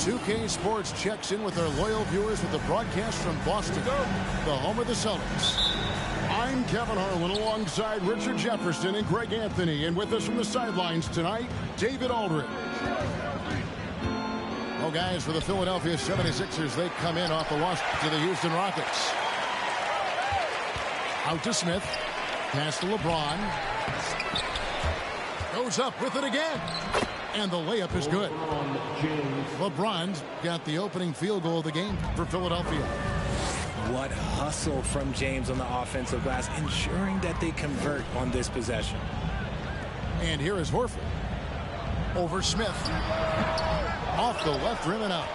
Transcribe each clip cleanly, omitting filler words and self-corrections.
2K Sports checks in with our loyal viewers with the broadcast from Boston, the home of the Celtics. I'm Kevin Harlan alongside Richard Jefferson and Greg Anthony, and with us from the sidelines tonight, David Aldridge. Well, guys, for the Philadelphia 76ers, they come in off the loss to the Houston Rockets. Out to Smith. Pass to LeBron. Goes up with it again. And the layup is good. LeBron's got the opening field goal of the game for Philadelphia. What hustle from James on the offensive glass, ensuring that they convert on this possession. And here is Horford. Over Smith. Off the left rim and out.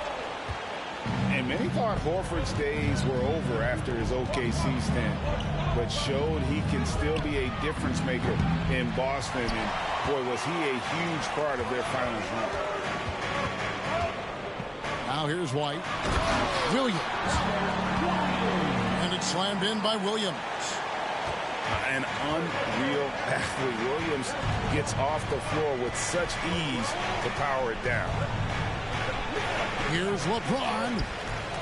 And many thought Horford's days were over after his OKC stint, but showed he can still be a difference maker in Boston. And boy, was he a huge part of their finals run. Now here's White. Williams. And it's slammed in by Williams. An unreal athlete. Williams gets off the floor with such ease to power it down. Here's LeBron.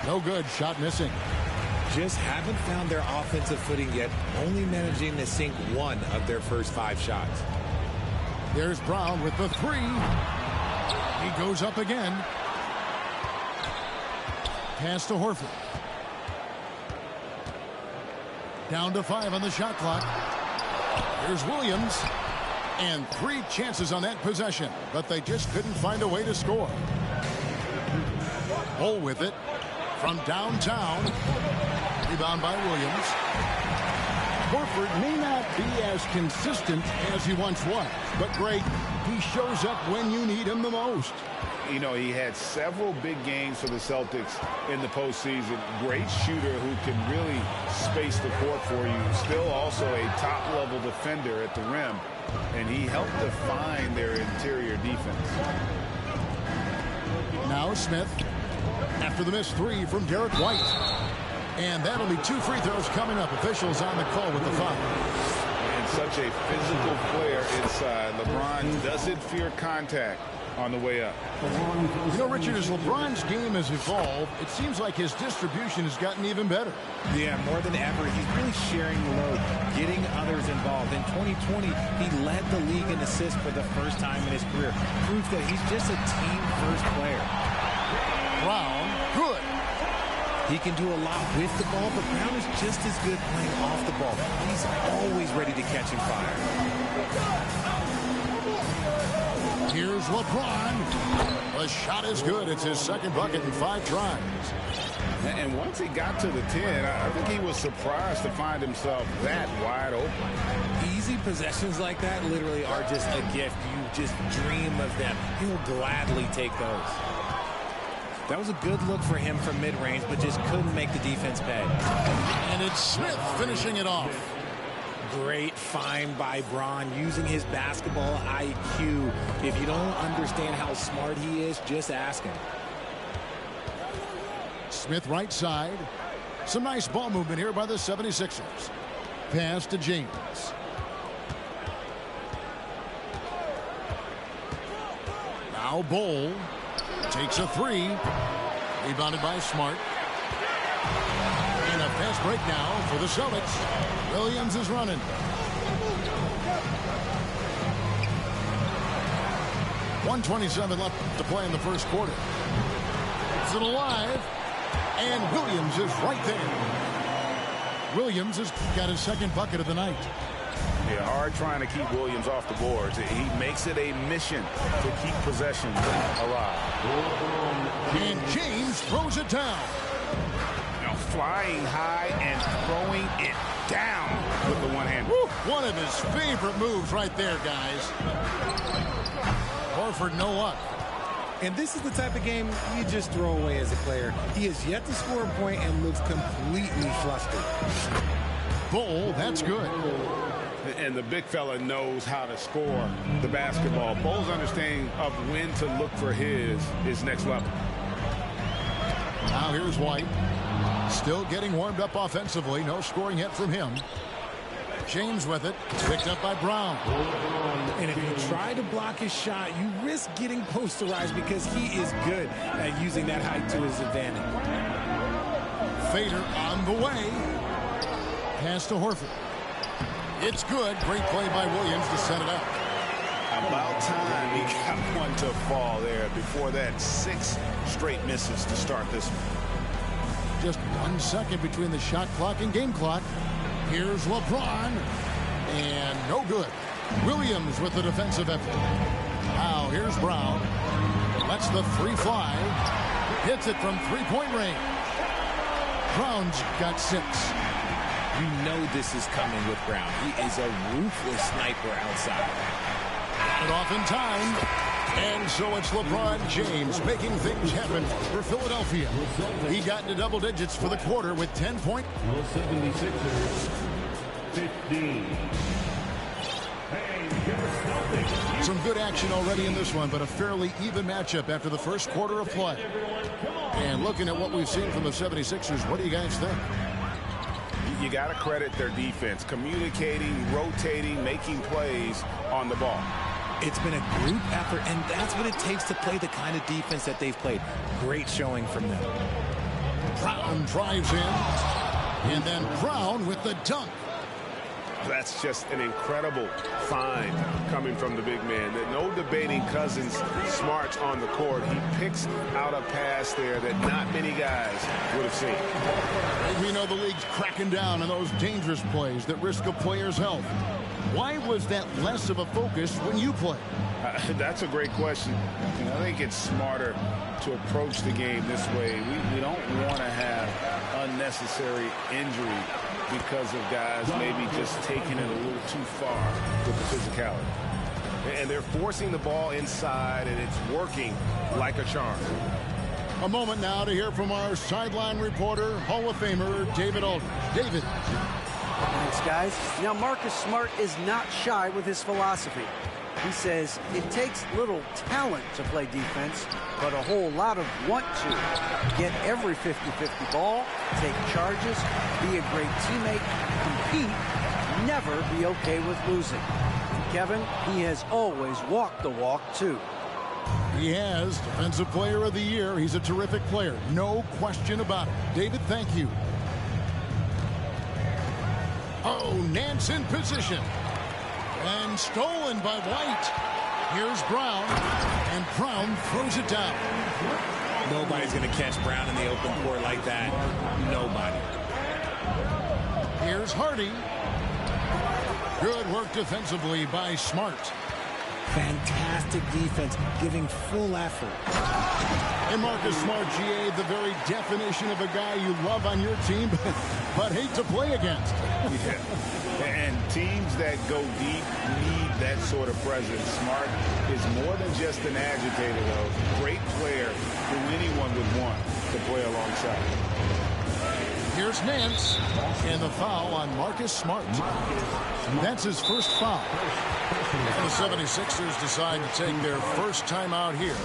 No good. Shot missing. Just haven't found their offensive footing yet, only managing to sink one of their first 5 shots. There's Brown with the 3. He goes up again. Pass to Horford. Down to 5 on the shot clock. Here's Williams. And 3 chances on that possession, but they just couldn't find a way to score. Hole with it from downtown. Rebound by Williams. Horford may not be as consistent as he once was, but Greg, he shows up when you need him the most. You know, he had several big games for the Celtics in the postseason. Great shooter who can really space the court for you. Still also a top-level defender at the rim, and he helped define their interior defense. Now Smith. After the missed 3 from Derek White. And that'll be 2 free throws coming up. Officials on the call with the foul. And such a physical player inside. LeBron doesn't fear contact on the way up. You know, Richard, as LeBron's game has evolved, it seems like his distribution has gotten even better. Yeah, more than ever, he's really sharing the load, getting others involved. In 2020, he led the league in assists for the first time in his career. Proof that he's just a team-first player. Brown, good. He can do a lot with the ball, but Brown is just as good playing off the ball. He's always ready to catch and fire. Here's LeBron. The shot is good. It's his second bucket in 5 tries. And once he got to the 10, I think he was surprised to find himself that wide open. Easy possessions like that literally are just a gift. You just dream of them. He'll gladly take those. That was a good look for him from mid-range, but just couldn't make the defense pay. And it's Smith finishing it off. Great find by Braun, using his basketball IQ. If you don't understand how smart he is, just ask him. Smith right side. Some nice ball movement here by the 76ers. Pass to James. Now Bol takes a 3. Rebounded by Smart. And a fast break now for the Celtics. Williams is running. .127 left to play in the first quarter. It's it alive. And Williams is right there. Williams has got his second bucket of the night. Yeah, hard trying to keep Williams off the boards. He makes it a mission to keep possession alive. And James throws it down. Now flying high and throwing it down with the one hand. One of his favorite moves right there, guys. Horford, no luck. And this is the type of game you just throw away as a player. He has yet to score a point and looks completely flustered. Bull, that's good. And the big fella knows how to score the basketball. Bull's understanding of when to look for his is next level. Now here's White. Still getting warmed up offensively. No scoring yet from him. James with it. Picked up by Brown. And if you try to block his shot, you risk getting posterized because he is good at using that height to his advantage. Fader on the way. Pass to Horford. It's good. Great play by Williams to set it up. About time he got one to fall there. Before that, 6 straight misses to start this one. Just 1 second between the shot clock and game clock. Here's LeBron. And no good. Williams with the defensive effort. Now here's Brown. Lets the three fly. Hits it from three-point range. Brown's got 6. You know this is coming with Brown. He is a ruthless sniper outside. And off in time. And so it's LeBron James making things happen for Philadelphia. He got into double digits for the quarter with 10 points. 76ers, 15. Some good action already in this one, but a fairly even matchup after the first quarter of play. And looking at what we've seen from the 76ers, what do you guys think? You got to credit their defense, communicating, rotating, making plays on the ball. It's been a group effort, and that's what it takes to play the kind of defense that they've played. Great showing from them. Brown drives in, and then Brown with the dunk. That's just an incredible find coming from the big man. No debating Cousins' smarts on the court. He picks out a pass there that not many guys would have seen. And we know the league's cracking down on those dangerous plays that risk a player's health. Why was that less of a focus when you play? That's a great question. I think it's smarter to approach the game this way. We don't want to have unnecessary injury because of guys maybe just taking it a little too far with the physicality. And they're forcing the ball inside, and it's working like a charm. A moment now to hear from our sideline reporter, Hall of Famer David Aldridge. David. Thanks, guys. Now, Marcus Smart is not shy with his philosophy. He says it takes little talent to play defense, but a whole lot of want to. Get every 50-50 ball, take charges, be a great teammate, compete, never be okay with losing. And Kevin, he has always walked the walk, too. He has Defensive Player of the Year. He's a terrific player. No question about it. David, thank you. Oh, Nance in position. And stolen by White. Here's Brown. And Brown throws it down. Nobody's going to catch Brown in the open court like that. Nobody. Here's Hardy. Good work defensively by Smart. Fantastic defense, giving full effort. And Marcus Smart, GA, the very definition of a guy you love on your team, but hate to play against. Yeah. And teams that go deep need that sort of presence. Smart is more than just an agitator, though. Great player who anyone would want to play alongside. Here's Nance, and the foul on Marcus Smart. That's his first foul. And the 76ers decide to take their first time out here.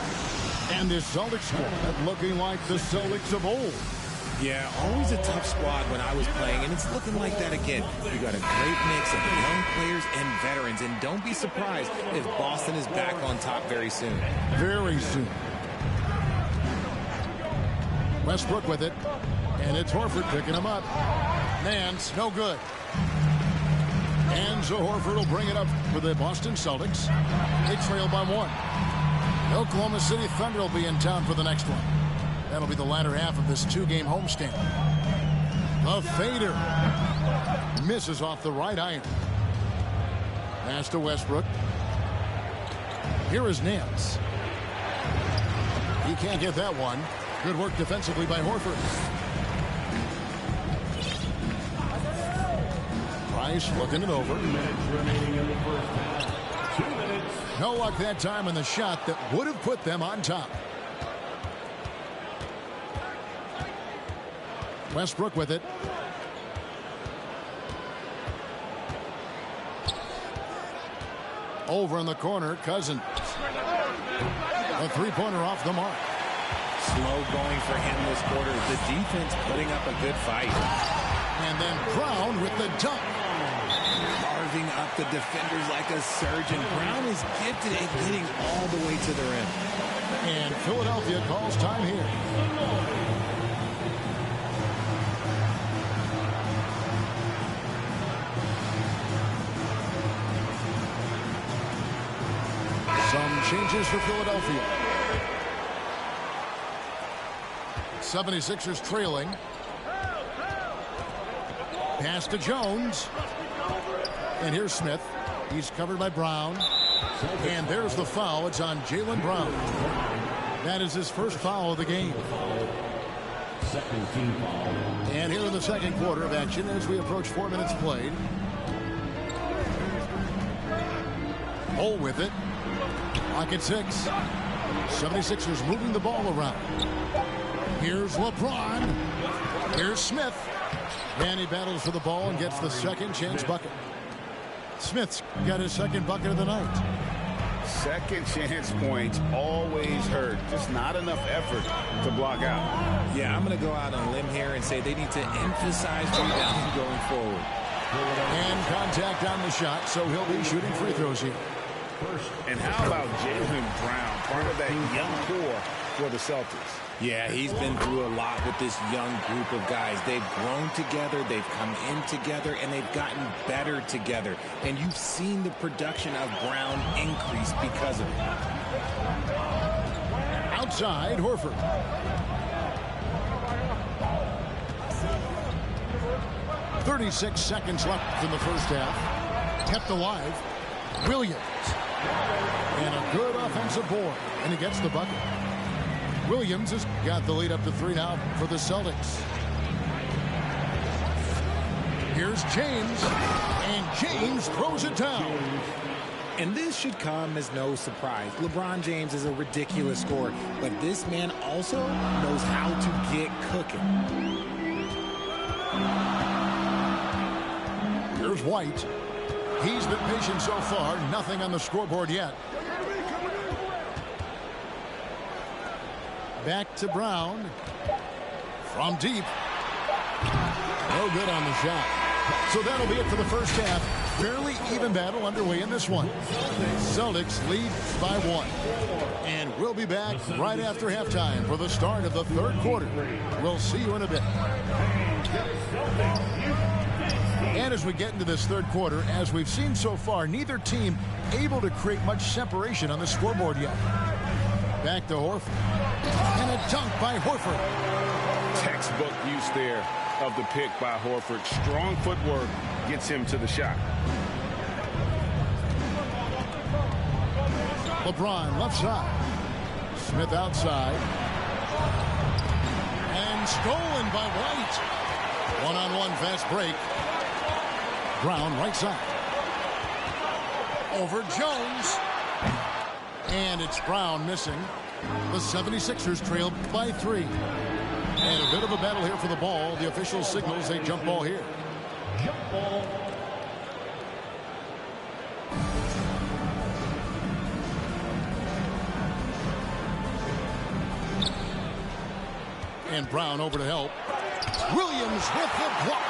And this Celtics squad looking like the Celtics of old. Yeah, always a tough squad when I was playing, and it's looking like that again. You got a great mix of young players and veterans, and don't be surprised if Boston is back on top very soon. Very soon. Westbrook with it. And it's Horford picking him up. Nance, no good. And so Horford will bring it up for the Boston Celtics. They trail by 1. The Oklahoma City Thunder will be in town for the next one. That'll be the latter half of this 2-game homestand. The fader misses off the right iron. Pass to Westbrook. Here is Nance. He can't get that one. Good work defensively by Horford. Price looking it over. 2 minutes remaining in the first half. 2 minutes. No luck that time on the shot that would have put them on top. Westbrook with it. Over in the corner, Cousins. A three-pointer off the mark. Slow going for him this quarter. The defense putting up a good fight. And then Brown with the dunk. Carving up the defenders like a surgeon. Brown is gifted at getting all the way to the rim. And Philadelphia calls time here. Some changes for Philadelphia. 76ers trailing. Pass to Jones. And here's Smith. He's covered by Brown. And there's the foul. It's on Jaylen Brown. That is his first foul of the game. Second team foul. And here in the second quarter of action as we approach 4 minutes played. Hole with it. Clock at 6. 76ers moving the ball around. Here's LeBron. Here's Smith. And he battles for the ball and gets the second chance bucket. Smith's got his second bucket of the night. Second chance points always hurt. Just not enough effort to block out. Yeah, I'm going to go out on a limb here and say they need to emphasize rebounding going forward. And contact on the shot, so he'll be shooting free throws here. And how about Jaylen Brown, part of that young core for the Celtics? Yeah, he's been through a lot with this young group of guys. They've grown together, they've come in together, and they've gotten better together. And you've seen the production of Brown increase because of it. Outside, Horford. "36 seconds left in the first half. Kept alive. Williams. And a good offensive board. And he gets the bucket. Williams has got the lead up to 3 now for the Celtics. Here's James. And James throws it down. And this should come as no surprise. LeBron James is a ridiculous scorer, but this man also knows how to get cooking. Here's White. He's been patient so far. Nothing on the scoreboard yet. Back to Brown. From deep. No good on the shot. So that'll be it for the first half. Fairly even battle underway in this one. Celtics lead by 1. And we'll be back right after halftime for the start of the third quarter. We'll see you in a bit. And as we get into this third quarter, as we've seen so far, neither team able to create much separation on the scoreboard yet. Back to Horford. And a dunk by Horford. Textbook use there of the pick by Horford. Strong footwork gets him to the shot. LeBron left side. Smith outside. And stolen by White. One-on-one fast break. Brown right side. Over Jones. And it's Brown missing. The 76ers trail by 3. And a bit of a battle here for the ball. The official signals a jump ball here. Jump ball. And Brown over to help. Williams with the block.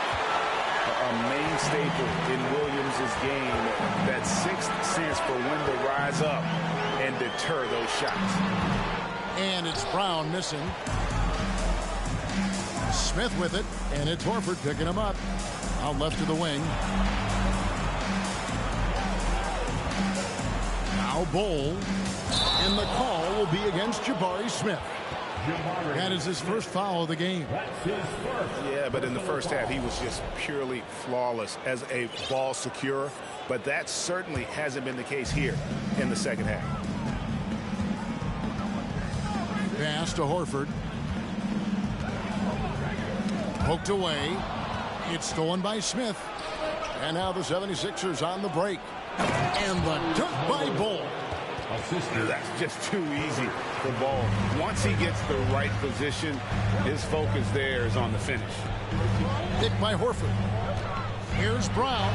A main staple in Williams' game, that sixth sense for when to rise up and deter those shots. And it's Brown missing. Smith with it, and it's Horford picking him up. Out left to the wing. Now Bol. And the call will be against Jabari Smith. That is his first foul of the game. Yeah, but in the first half, he was just purely flawless as a ball securer. But that certainly hasn't been the case here in the second half. Pass to Horford. Poked away. It's stolen by Smith. And now the 76ers on the break. And the dunk by Bol. That's just too easy for Bol. Once he gets the right position, his focus there is on the finish. Pick by Horford. Here's Brown.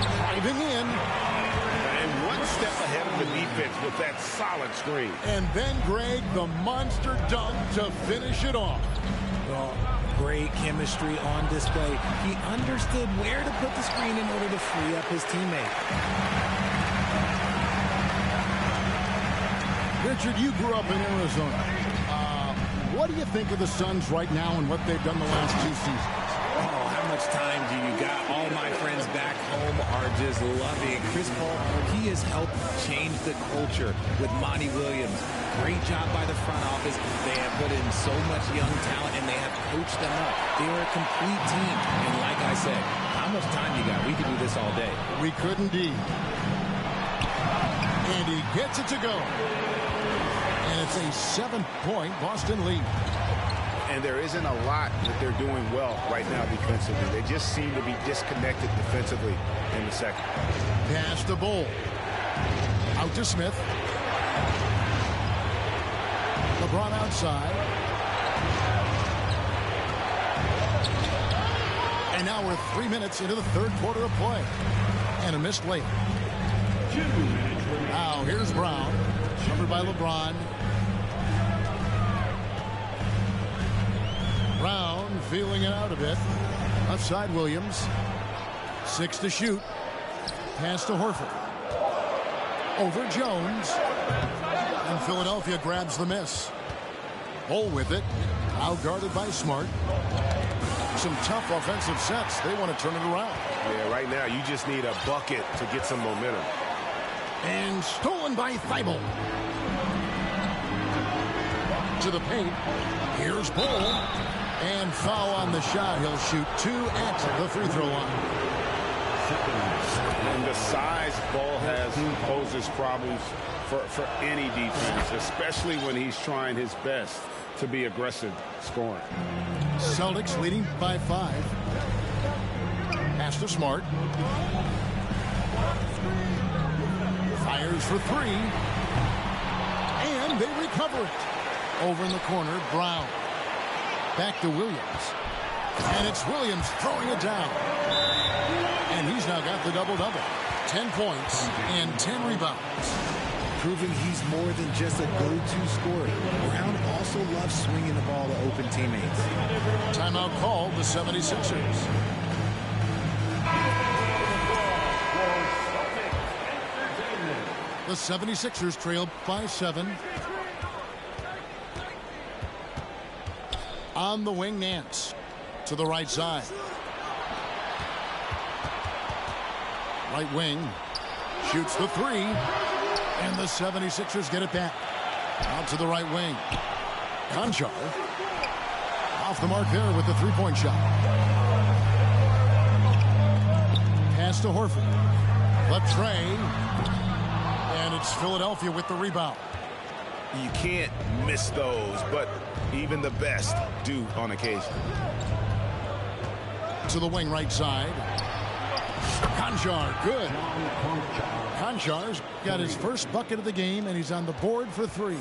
Driving in. And one step ahead of the defense with that solid screen. And then, Greg, the monster dunk to finish it off. Well, great chemistry on display. He understood where to put the screen in order to free up his teammate. Richard, you grew up in Arizona. What do you think of the Suns right now and what they've done the last 2 seasons? Oh, how much time do you got? All my friends back home are just loving it. Chris Paul, he has helped change the culture with Monty Williams. Great job by the front office. They have put in so much young talent, and they have coached them up. They are a complete team. And like I said, how much time you got? We could do this all day. We could indeed. And he gets it to go. And it's a 7-point Boston lead. And there isn't a lot that they're doing well right now defensively. They just seem to be disconnected defensively in the second. Pass to Bol. Out to Smith. LeBron outside. And now we're 3 minutes into the third quarter of play. And a missed layup. Now here's Brown. Covered by LeBron. Brown feeling it out a bit. Left side Williams. 6 to shoot. Pass to Horford. Over Jones. And Philadelphia grabs the miss. Bol with it. Out guarded by Smart. Some tough offensive sets. They want to turn it around. Yeah, right now you just need a bucket to get some momentum. And stolen by Thibault. To the paint. Here's Bol. And foul on the shot. He'll shoot 2 at the free throw line. And the size Bol has poses problems for any defense, especially when he's trying his best to be aggressive scoring. Celtics leading by 5. Pass to Smart. Fires for 3. And they recover it. Over in the corner, Brown. Back to Williams. And it's Williams throwing it down. And he's now got the double-double. 10 points and 10 rebounds. Proving he's more than just a go-to scorer. Brown also loves swinging the ball to open teammates. Timeout called the 76ers. The 76ers trail by 7. On the wing, Nance. To the right side. Right wing. Shoots the 3. And the 76ers get it back. Out to the right wing. Conchar. Off the mark there with the 3-point shot. Pass to Horford. Latrey. And it's Philadelphia with the rebound. You can't miss those, but even the best do on occasion. To the wing right side. Conchar, good. Conchar's got his first bucket of the game, and he's on the board for 3.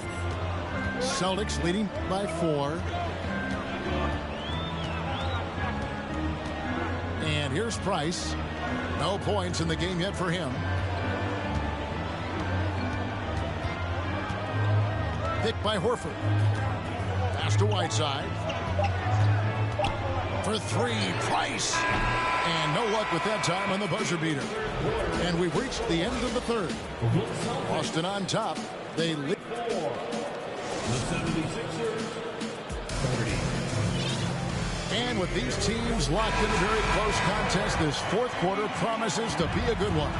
Celtics leading by 4. And here's Price. No points in the game yet for him. Picked by Horford. Pass to Whiteside. For 3, Price. And no luck with that time on the buzzer beater. And we've reached the end of the third. Boston on top. They lead. The 76ers 30. And with these teams locked in a very close contest, this fourth quarter promises to be a good one.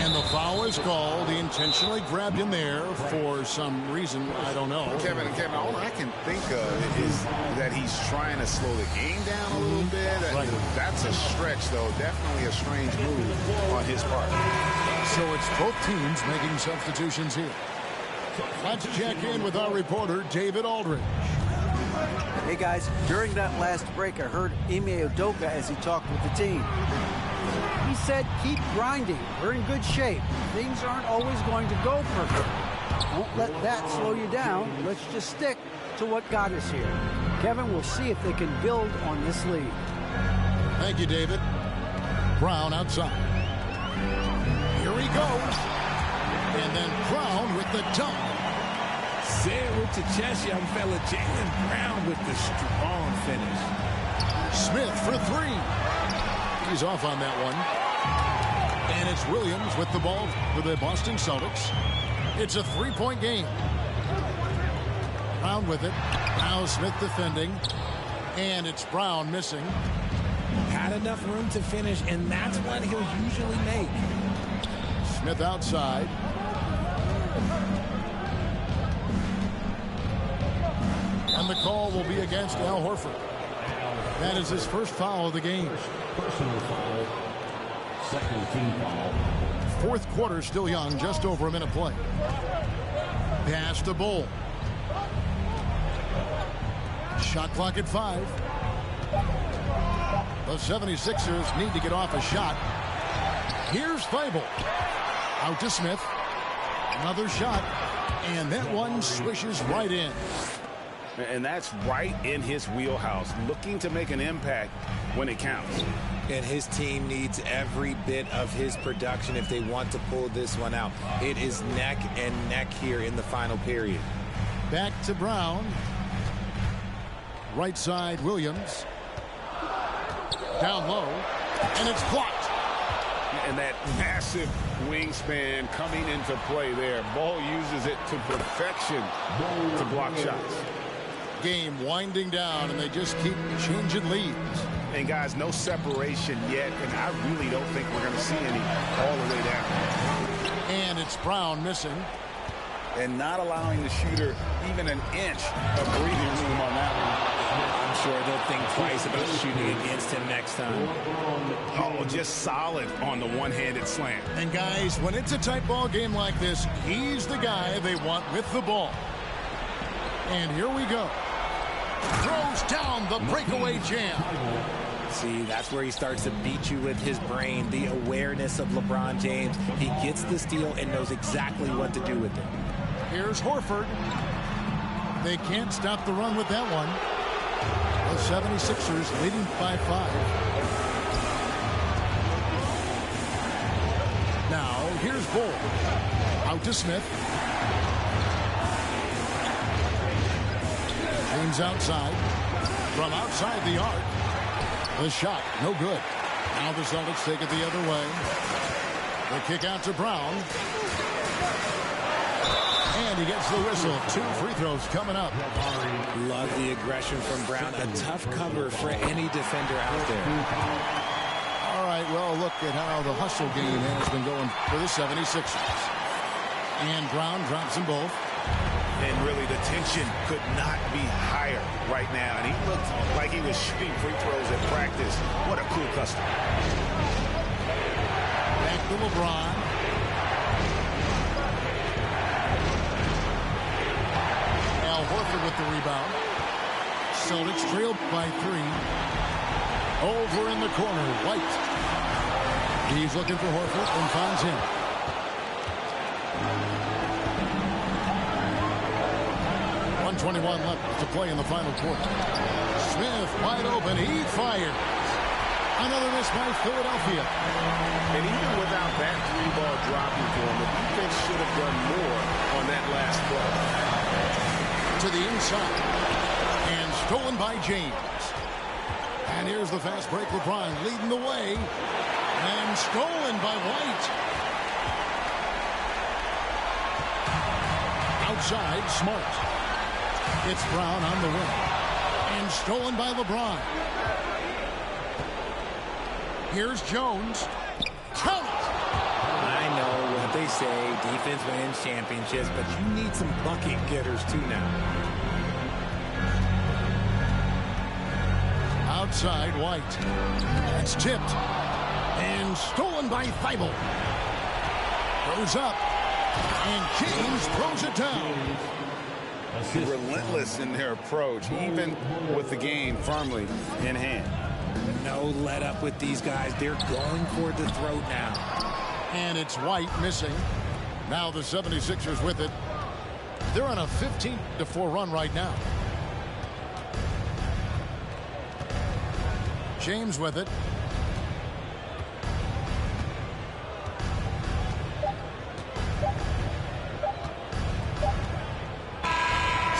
And the foul is called. He intentionally grabbed him there for some reason. I don't know. Kevin, all I can think of is that he's trying to slow the game down a little bit. Right. That's a stretch, though. Definitely a strange move on his part. So it's both teams making substitutions here. Let's check in with our reporter, David Aldridge. Hey, guys, during that last break, I heard Ime Udoka as he talked with the team. He said, keep grinding. We're in good shape. Things aren't always going to go perfect. Don't let that slow you down. Let's just stick to what got us here. Kevin, we'll see if they can build on this lead. Thank you, David. Brown outside. Here he goes. And then Brown with the dunk. Say it with your chest, young fella. Jaylen Brown with the strong finish. Smith for three. He's off on that one. And it's Williams with the ball for the Boston Celtics. It's a three-point game. Brown with it. Now Smith defending. And it's Brown missing. Had enough room to finish, and that's what he'll usually make. Smith outside. And the call will be against Al Horford. That is his first foul of the game. Personal foul. Second team foul. Fourth quarter still young, just over a minute play. Pass to Bull. Shot clock at 5. The 76ers need to get off a shot. Here's Fable. Out to Smith. Another shot. And that one swishes right in. And that's right in his wheelhouse, looking to make an impact when it counts. And his team needs every bit of his production if they want to pull this one out. It is neck and neck here in the final period. Back to Brown. Right side, Williams. Down low. And it's blocked. And that massive wingspan coming into play there. Ball uses it to perfection to block shots. Game winding down, and they just keep changing leads. And guys, no separation yet, and I really don't think we're going to see any all the way down. And it's Brown missing. And not allowing the shooter even an inch of breathing room on that one. I'm sure they'll think twice about shooting against him next time. Oh, just solid on the one-handed slam. And guys, when it's a tight ball game like this, he's the guy they want with the ball. And here we go. Throws down the breakaway jam. See, that's where he starts to beat you with his brain, the awareness of LeBron James. He gets the steal and knows exactly what to do with it. Here's Horford. They can't stop the run with that one. The 76ers leading by 5. Now, here's Bull. Out to Smith. James outside. From outside the arc. The shot, no good. Now the Celtics take it the other way. The kick out to Brown. And he gets the whistle. 2 free throws coming up. Love the aggression from Brown. A tough cover for any defender out there. All right, well, look at how the hustle game has been going for the 76ers. And Brown drops them both. And really, the tension could not be higher right now. And he looked like he was shooting free throws at practice. What a cool customer. Back to LeBron. Al Horford with the rebound. Celtics trailed by 3. Over in the corner, White. He's looking for Horford and finds him. .21 left to play in the final quarter. Smith wide open. He fires. Another miss by Philadelphia. And even without that 3-ball dropping for him, the defense should have done more on that last play. To the inside. And stolen by James. And here's the fast break. LeBron leading the way. And stolen by White. Outside, Smart. It's Brown on the wing. And stolen by LeBron. Here's Jones. Count it! I know what they say, defense wins championships, but you need some bucket getters too now. Outside, White. It's tipped. And stolen by Thibault. Goes up. And James throws it down. Relentless in their approach, even with the game firmly in hand. No let up with these guys. They're going for the throat now. And it's White missing. Now the 76ers with it. They're on a 15-4 run right now. James with it.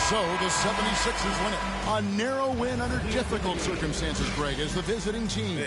So the 76ers win it. A narrow win under difficult circumstances, Greg, as the visiting team.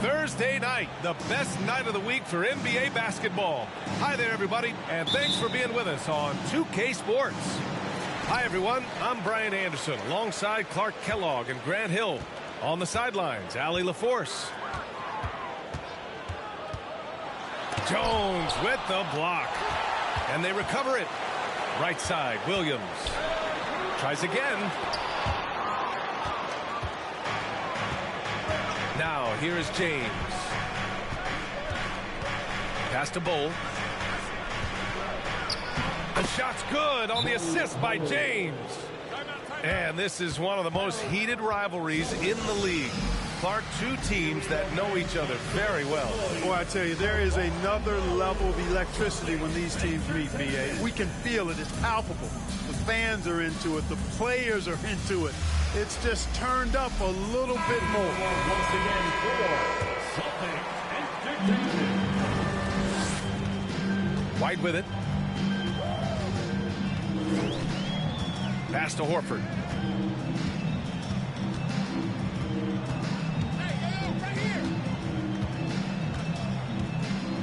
Thursday night, the best night of the week for NBA basketball. Hi there, everybody, and thanks for being with us on 2K Sports. Hi, everyone. I'm Brian Anderson, alongside Clark Kellogg and Grant Hill. On the sidelines, Allie LaForce. Jones with the block. And they recover it. Right side, Williams. Tries again. Now, here is James. Pass to Bull. The shot's good on the assist by James. And this is one of the most heated rivalries in the league. Clark, two teams that know each other very well. Boy, I tell you, there is another level of electricity when these teams meet, B.A. We can feel it. It's palpable. The fans are into it. The players are into it. It's just turned up a little bit more. Once again, for Celtic Entertainment. White with it. Pass to Horford.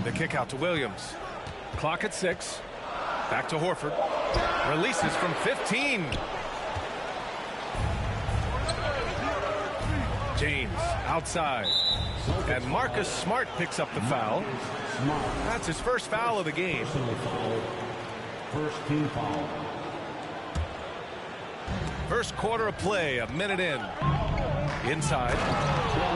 The kick out to Williams. Clock at 6. Back to Horford. Releases from 15. James outside. And Marcus Smart picks up the foul. That's his first foul of the game. First team foul. First quarter of play, a minute in. Inside.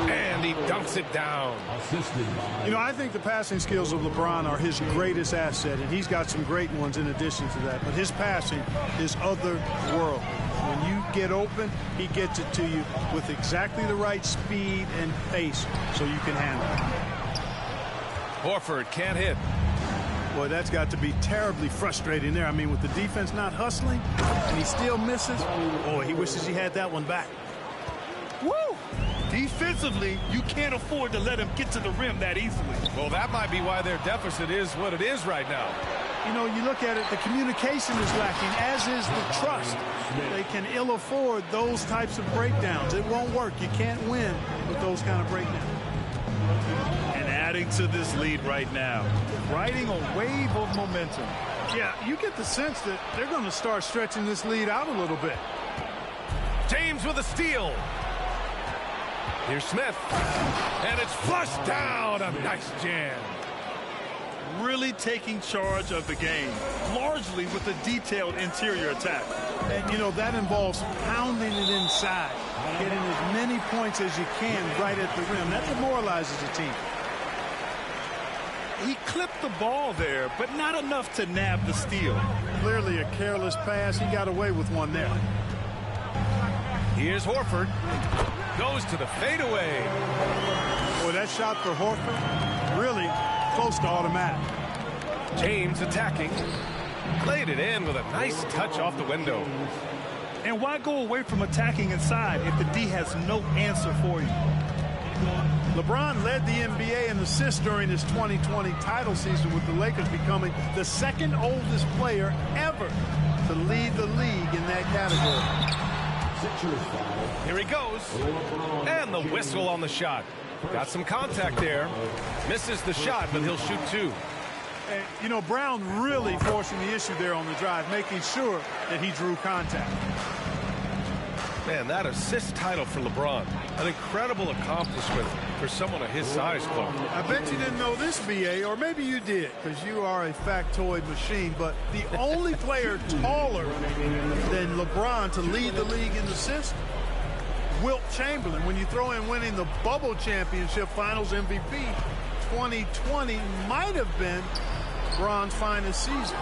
And he dunks it down. Assisted by... You know, I think the passing skills of LeBron are his greatest asset, and he's got some great ones in addition to that. But his passing is otherworldly. When you get open, he gets it to you with exactly the right speed and pace so you can handle it. Horford can't hit. Boy, that's got to be terribly frustrating there. I mean, with the defense not hustling, and he still misses. Boy, he wishes he had that one back. Woo! Defensively, you can't afford to let him get to the rim that easily. Well, that might be why their deficit is what it is right now. You know, you look at it, the communication is lacking, as is the trust. They can ill afford those types of breakdowns. It won't work. You can't win with those kind of breakdowns. And adding to this lead right now, riding a wave of momentum. Yeah, you get the sense that they're going to start stretching this lead out a little bit. James with a steal. Here's Smith. And it's flushed down. A nice jam. Really taking charge of the game, largely with a detailed interior attack. And, you know, that involves pounding it inside, getting as many points as you can right at the rim. That demoralizes a team. He clipped the ball there, but not enough to nab the steal. Clearly a careless pass. He got away with one there. Here's Horford. Goes to the fadeaway. Boy, that shot for Horford, really close to automatic. James attacking. Played it in with a nice touch off the window. And why go away from attacking inside if the D has no answer for you? LeBron led the NBA in assists during his 2020 title season, with the Lakers becoming the second oldest player ever to lead the league in that category. Here he goes. And the whistle on the shot. Got some contact there. Misses the shot, but he'll shoot two. And, you know, Brown really forcing the issue there on the drive, making sure that he drew contact. Man, that assist title for LeBron. An incredible accomplishment for someone of his size, Clark. I bet you didn't know this, B.A., or maybe you did, because you are a factoid machine, but the only player taller than LeBron to lead the league in assists, Wilt Chamberlain. When you throw in winning the Bubble Championship Finals MVP, 2020 might have been LeBron's finest season.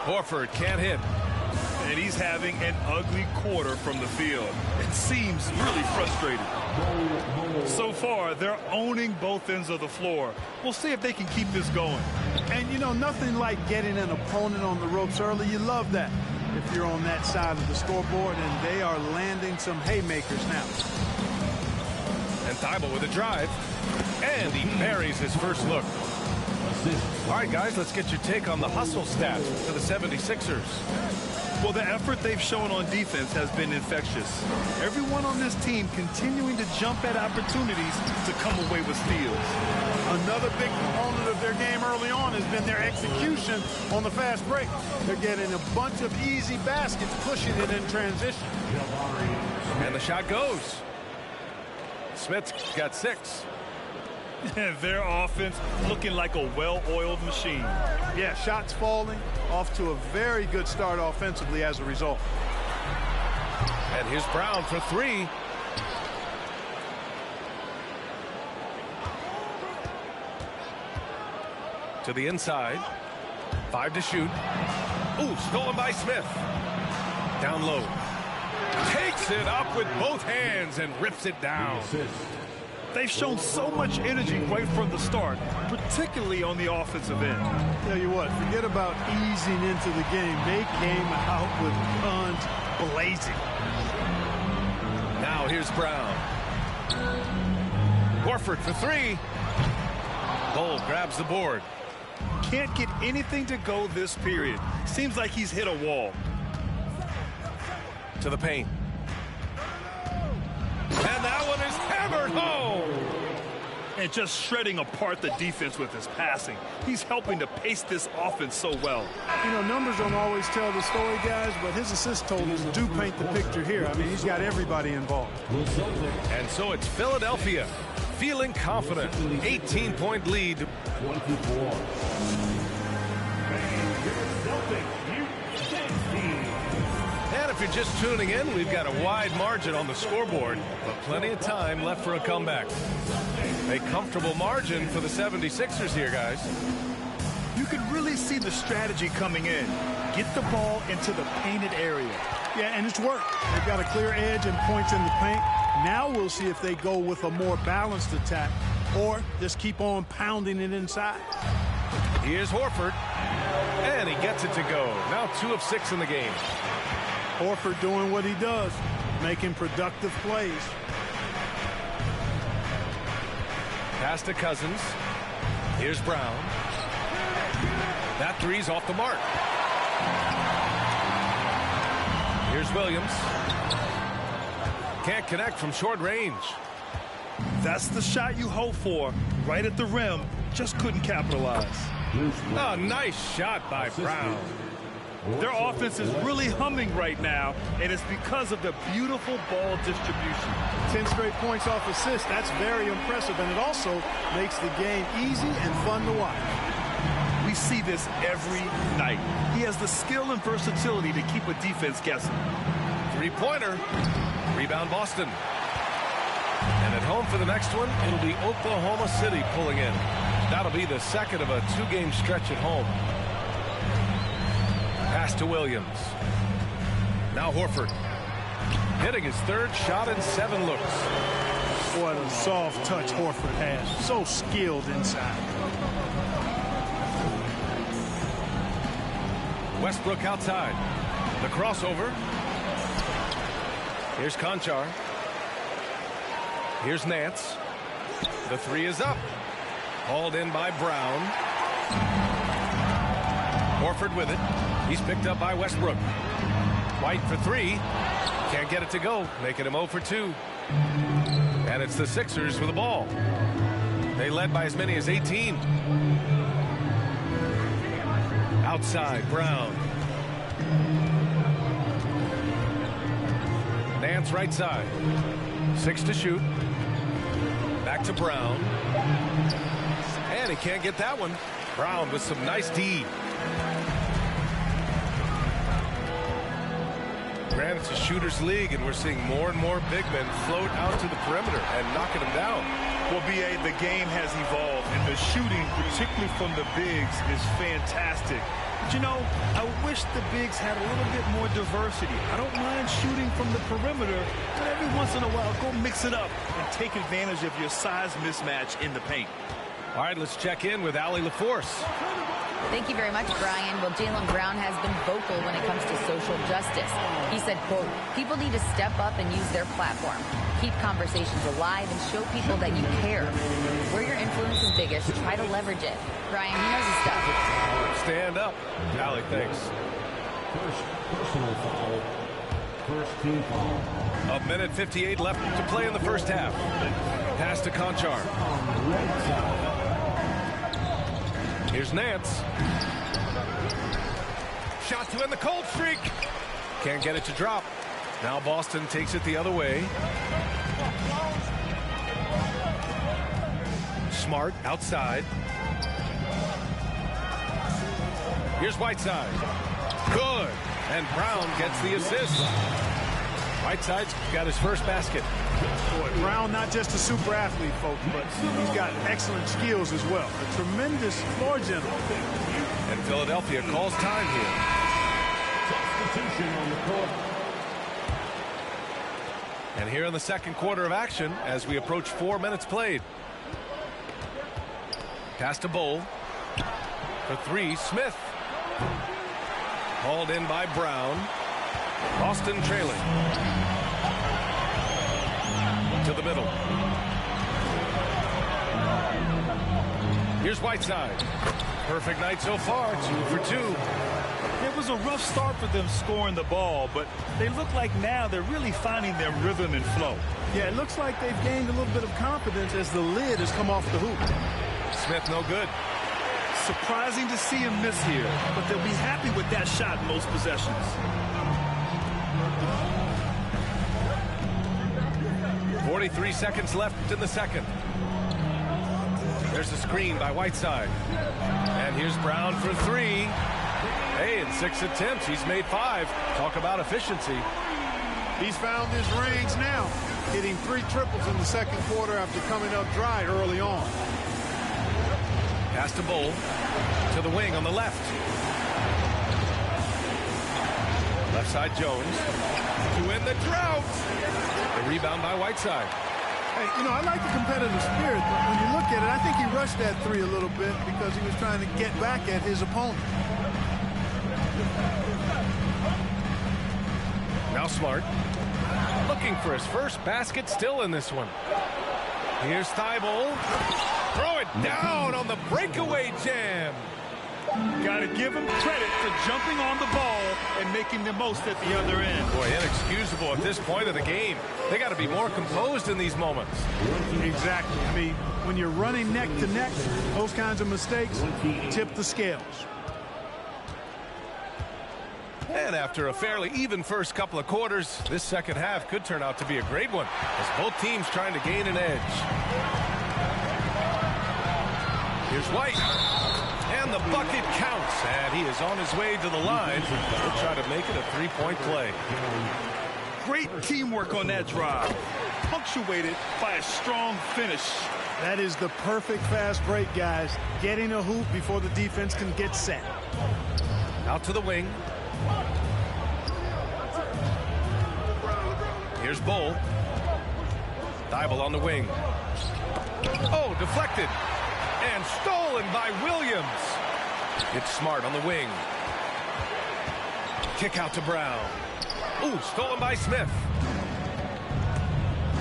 Horford can't hit. And he's having an ugly quarter from the field. It seems really frustrating. So far, they're owning both ends of the floor. We'll see if they can keep this going. And, you know, nothing like getting an opponent on the ropes early. You love that if you're on that side of the scoreboard, and they are landing some haymakers now. And Thibault with a drive. And he buries his first look. All right, guys, let's get your take on the hustle stats for the 76ers. Well, the effort they've shown on defense has been infectious. Everyone on this team continuing to jump at opportunities to come away with steals. Another big component of their game early on has been their execution on the fast break. They're getting a bunch of easy baskets, pushing it in transition. And the shot goes. Smith's got 6. Their offense looking like a well-oiled machine. Yeah, shots falling, off to a very good start offensively as a result. And here's Brown for 3. To the inside. 5 to shoot. Ooh, stolen by Smith. Down low. Takes it up with both hands and rips it down. They've shown so much energy right from the start, particularly on the offensive end. Tell you what, forget about easing into the game. They came out with guns blazing. Now here's Brown. Horford for 3. Bull grabs the board. Can't get anything to go this period. Seems like he's hit a wall. To the paint. And that one is hammered home. And just shredding apart the defense with his passing. He's helping to pace this offense so well. You know, numbers don't always tell the story, guys, but his assist totals do paint the picture here. I mean, he's got everybody involved. And so it's Philadelphia feeling confident. 18-point lead. 24. And if you're just tuning in, we've got a wide margin on the scoreboard, but plenty of time left for a comeback. A comfortable margin for the 76ers here, guys. You can really see the strategy coming in. Get the ball into the painted area. Yeah, and it's worked. They've got a clear edge and points in the paint. Now we'll see if they go with a more balanced attack or just keep on pounding it inside. Here's Horford, and he gets it to go. Now 2 of 6 in the game. Horford doing what he does, making productive plays. Pass to Cousins. Here's Brown. That 3's off the mark. Here's Williams. Can't connect from short range. That's the shot you hope for. Right at the rim. Just couldn't capitalize. Oh, nice shot by Brown. Their offense is really humming right now, and it's because of the beautiful ball distribution. 10 straight points off assists. That's very impressive, and it also makes the game easy and fun to watch. We see this every night. He has the skill and versatility to keep a defense guessing. 3-pointer. Rebound Boston. And at home for the next one, it'll be Oklahoma City pulling in. That'll be the second of a 2-game stretch at home. Pass to Williams. Now Horford. Hitting his 3rd shot in 7 looks. What a soft touch Horford has. So skilled inside. Westbrook outside. The crossover. Here's Conchar. Here's Nance. The 3 is up. Hauled in by Brown. Horford with it. He's picked up by Westbrook. White for 3. Can't get it to go. Making him 0 for 2. And it's the Sixers with the ball. They led by as many as 18. Outside, Brown. Nance right side. 6 to shoot. Back to Brown. And he can't get that one. Brown with some nice D. Granted, it's a shooter's league, and we're seeing more and more big men float out to the perimeter and knocking them down. Well, B.A., the game has evolved, and the shooting, particularly from the bigs, is fantastic. But, you know, I wish the bigs had a little bit more diversity. I don't mind shooting from the perimeter, but every once in a while, go mix it up and take advantage of your size mismatch in the paint. All right, let's check in with Allie LaForce. Thank you very much, Brian. Well, Jaylen Brown has been vocal when it comes to social justice. He said, quote, people need to step up and use their platform. Keep conversations alive and show people that you care. Where your influence is biggest, try to leverage it. Brian, he knows his stuff. Stand up. Allie, thanks. First personal foul. First team foul. 1:58 left to play in the first half. Pass to Conchar. Here's Nance. Shot to end the cold streak. Can't get it to drop. Now Boston takes it the other way. Smart outside. Here's Whiteside. Good. And Brown gets the assist. Whiteside's got his first basket. Boy, Brown, not just a super athlete, folks, but he's got excellent skills as well. A tremendous floor general. And Philadelphia calls time here. Substitution on the court. And here in the second quarter of action, as we approach 4 minutes played. Pass to Bull. For three, Smith. Hauled in by Brown. Boston trailing. To the middle. Here's Whiteside. Perfect night so far, 2 for 2. It was a rough start for them scoring the ball, but they look like now they're really finding their rhythm and flow. Yeah, it looks like they've gained a little bit of confidence as the lid has come off the hoop. Smith no good. Surprising to see him miss here, but they'll be happy with that shot in most possessions. 43 seconds left in the second. There's a screen by Whiteside. And here's Brown for three. Hey, in 6 attempts, he's made 5. Talk about efficiency. He's found his range now, hitting 3 triples in the second quarter after coming up dry early on. Pass to Bull. To the wing on the left. Left side Jones. To end the drought. The rebound by Whiteside. Hey, you know, I like the competitive spirit, but when you look at it, I think he rushed that 3 a little bit because he was trying to get back at his opponent. Now Smart. Looking for his first basket still in this one. Here's Thibault. Throw it down on the breakaway jam. Got to give him credit for jumping on the ball and making the most at the other end. Boy, inexcusable at this point of the game. They got to be more composed in these moments. Exactly. I mean, when you're running neck to neck, those kinds of mistakes tip the scales. And after a fairly even first couple of quarters, this second half could turn out to be a great one as both teams trying to gain an edge. Here's White. And the bucket counts. And he is on his way to the line. He'll try to make it a three-point play. Great teamwork on that drive. Punctuated by a strong finish. That is the perfect fast break, guys. Getting a hoop before the defense can get set. Out to the wing. Here's Bull. Thibault on the wing. Oh, deflected. And stolen by Williams. It's Smart on the wing. Kick out to Brown. Ooh, stolen by Smith.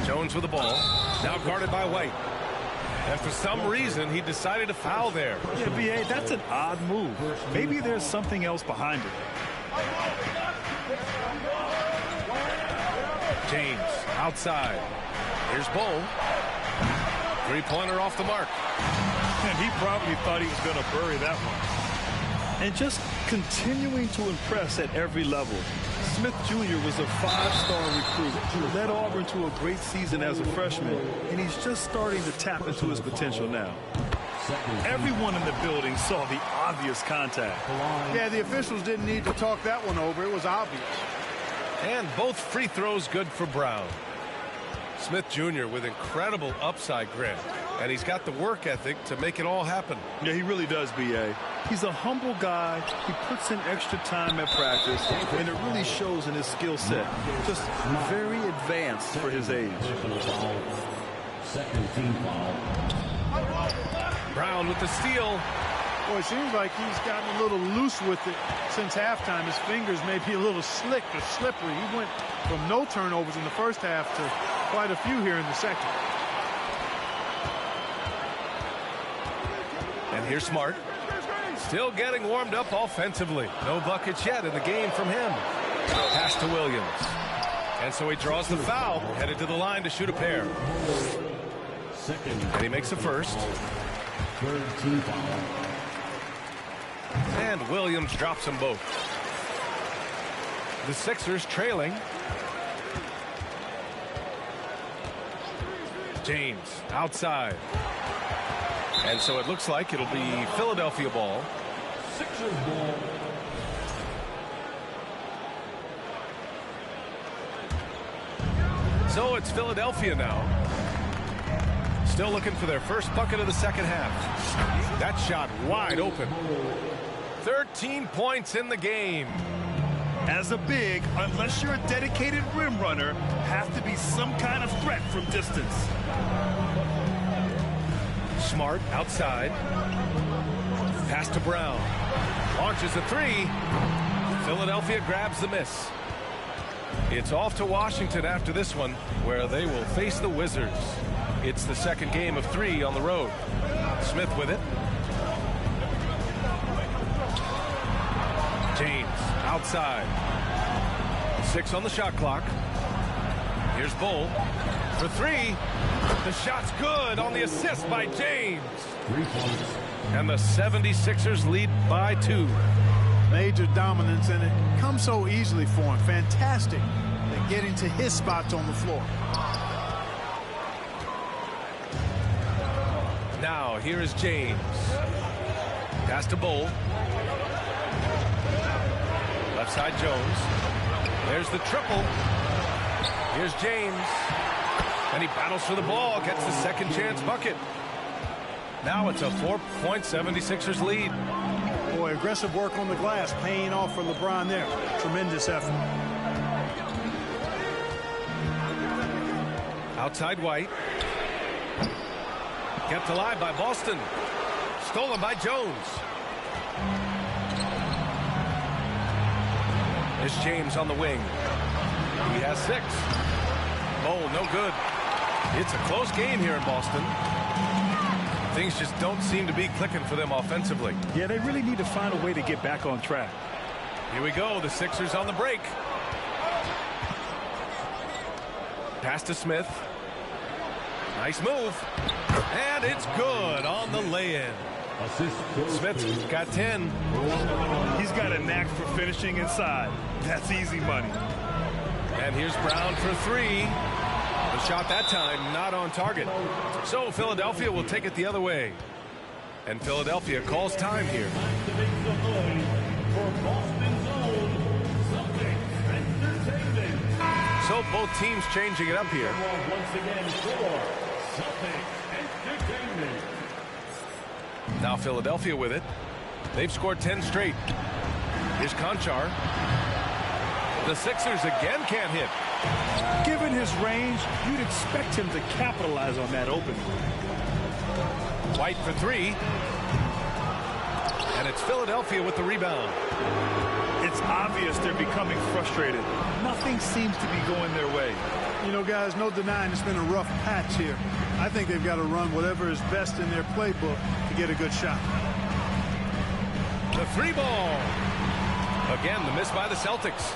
Jones with the ball. Now guarded by White. And for some reason, he decided to foul there. Yeah, B.A., that's an odd move. Maybe there's something else behind it. James outside. Here's Bull. Three-pointer off the mark. And he probably thought he was going to bury that one. And just continuing to impress at every level. Smith Jr. was a 5-star recruit who led Auburn to a great season as a freshman, and he's just starting to tap into his potential now. Everyone in the building saw the obvious contact. Yeah, the officials didn't need to talk that one over. It was obvious. And both free throws good for Brown. Smith Jr. with incredible upside, Grant. And he's got the work ethic to make it all happen. Yeah, he really does, B.A. He's a humble guy. He puts in extra time at practice, and it really shows in his skill set. Just very advanced for his age. Second team foul. Brown with the steal. Boy, it seems like he's gotten a little loose with it since halftime. His fingers may be a little slick or slippery. He went from no turnovers in the first half to quite a few here in the second. And here's Smart. Still getting warmed up offensively. No buckets yet in the game from him. Pass to Williams. And so he draws the foul, headed to the line to shoot a pair. And he makes the first. Third team foul. And Williams drops them both. The Sixers trailing. James outside. And so it looks like it'll be Philadelphia ball. Sixers ball. So it's Philadelphia now. Still looking for their first bucket of the second half. That shot wide open. 13 points in the game. As a big, unless you're a dedicated rim runner, have to be some kind of threat from distance. Smart outside. Pass to Brown. Launches a three. Philadelphia grabs the miss. It's off to Washington after this one, where they will face the Wizards. It's the second game of 3 on the road. Smith with it. James outside. 6 on the shot clock. Here's Bull for 3. The shot's good on the assist by James. 3 points. And the 76ers lead by 2. Major dominance, and it comes so easily for him. Fantastic at getting to his spots on the floor. Now here is James. Pass to Bull. Left side Jones. There's the triple. Here's James. And he battles for the ball. Gets the second chance bucket. Now it's a 4-point 76ers lead. Boy, aggressive work on the glass, paying off for LeBron there. Tremendous effort. Outside White. Kept alive by Boston. Stolen by Jones. There's James on the wing. He has 6. Oh, no good. It's a close game here in Boston. Things just don't seem to be clicking for them offensively. Yeah, they really need to find a way to get back on track. Here we go. The Sixers on the break. Pass to Smith. Nice move. And it's good on the lay-in. Smith's got 10. He's got a knack for finishing inside. That's easy money. And here's Brown for 3. The shot that time not on target. So Philadelphia will take it the other way. And Philadelphia calls time here. So both teams changing it up here. Now Philadelphia with it. They've scored 10 straight. Here's Conchar. The Sixers again can't hit. Given his range, you'd expect him to capitalize on that opening. White for 3. And it's Philadelphia with the rebound. It's obvious they're becoming frustrated. Nothing seems to be going their way. You know, guys, no denying it's been a rough patch here. I think they've got to run whatever is best in their playbook to get a good shot. The 3 ball. Again, the miss by the Celtics.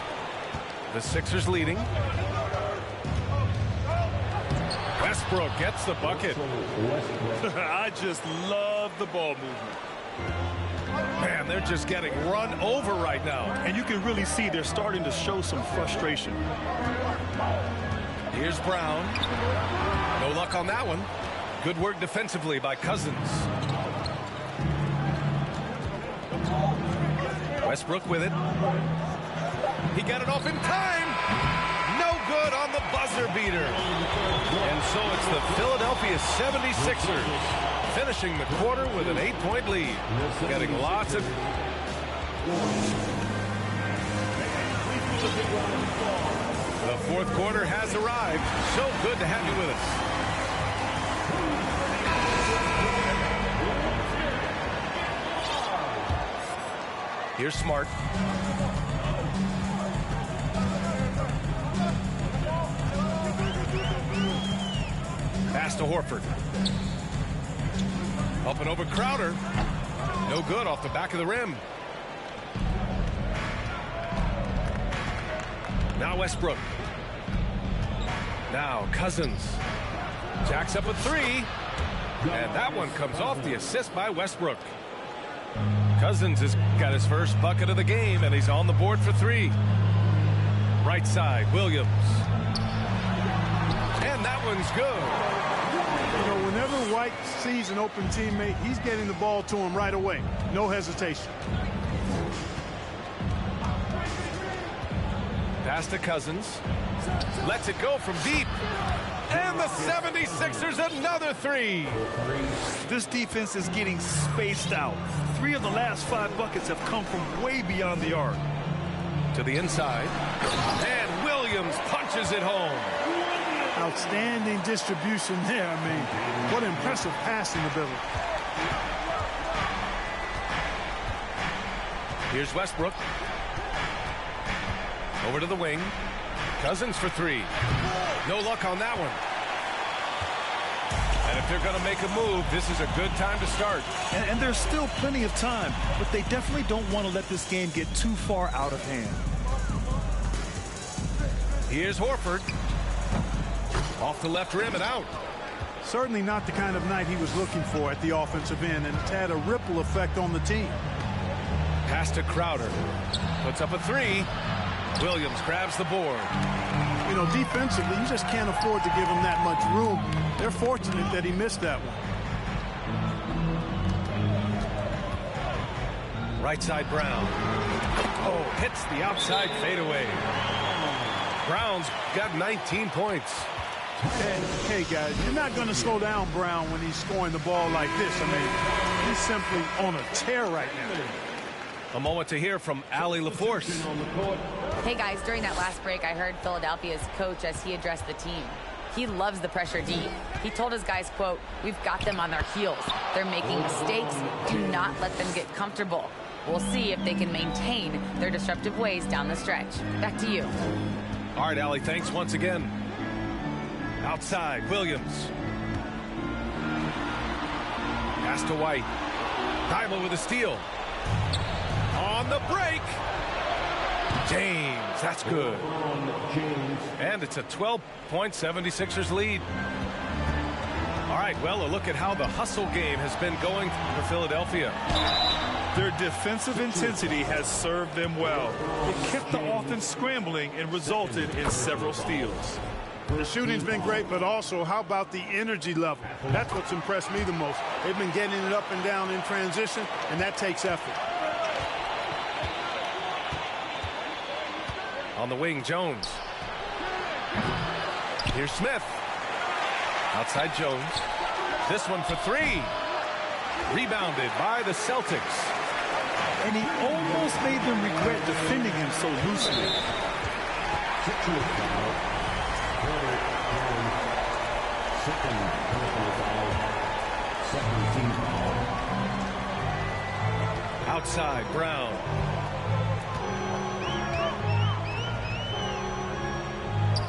The Sixers leading. Westbrook gets the bucket. I just love the ball movement. Man, they're just getting run over right now. And you can really see they're starting to show some frustration. Here's Brown. No luck on that one. Good work defensively by Cousins. Westbrook with it. He got it off in time. No good on the buzzer beater. And so it's the Philadelphia 76ers finishing the quarter with an 8-point lead. Getting lots of... The fourth quarter has arrived. So good to have you with us. Here's Smart. Pass to Horford. Up and over Crowder. No good off the back of the rim. Now Westbrook. Now Cousins. Jacks up a three. And that one comes off the assist by Westbrook. Cousins has got his first bucket of the game, and he's on the board for three. Right side, Williams. And that one's good. You know, whenever White sees an open teammate, he's getting the ball to him right away. No hesitation. Pass to Cousins. Lets it go from deep. And the 76ers another three. This defense is getting spaced out. 3 of the last 5 buckets have come from way beyond the arc. To the inside. And Williams punches it home. Outstanding distribution there. I mean, what impressive passing ability. Here's Westbrook. Over to the wing. Cousins for three. No luck on that one. And if they're going to make a move, this is a good time to start. And there's still plenty of time, but they definitely don't want to let this game get too far out of hand. Here's Horford. Off the left rim and out. Certainly not the kind of night he was looking for at the offensive end, and it's had a ripple effect on the team. Pass to Crowder. Puts up a three. Williams grabs the board. You know, defensively, you just can't afford to give him that much room. They're fortunate that he missed that one. Right side, Brown. Oh, hits the outside fadeaway. Brown's got 19 points. Hey, guys, you're not going to slow down Brown when he's scoring the ball like this. I mean, he's simply on a tear right now. A moment to hear from Allie LaForce. Hey guys, during that last break, I heard Philadelphia's coach as he addressed the team. He loves the pressure deep. He told his guys, quote, "We've got them on their heels. They're making mistakes. Do not let them get comfortable. We'll see if they can maintain their disruptive ways down the stretch." Back to you. All right, Allie, thanks once again. Outside, Williams. Pass to White. Thybulle with a steal. On the break. James, that's good. And it's a 12-point 76ers lead. All right, well, a look at how the hustle game has been going for Philadelphia. Their defensive intensity has served them well. It kept the offense scrambling and resulted in several steals. The shooting's been great, but also, how about the energy level? That's what's impressed me the most. They've been getting it up and down in transition, and that takes effort. On the wing, Jones. Here's Smith. Outside Jones. This one for three. Rebounded by the Celtics. And he almost made them regret defending him so loosely. Outside, Brown.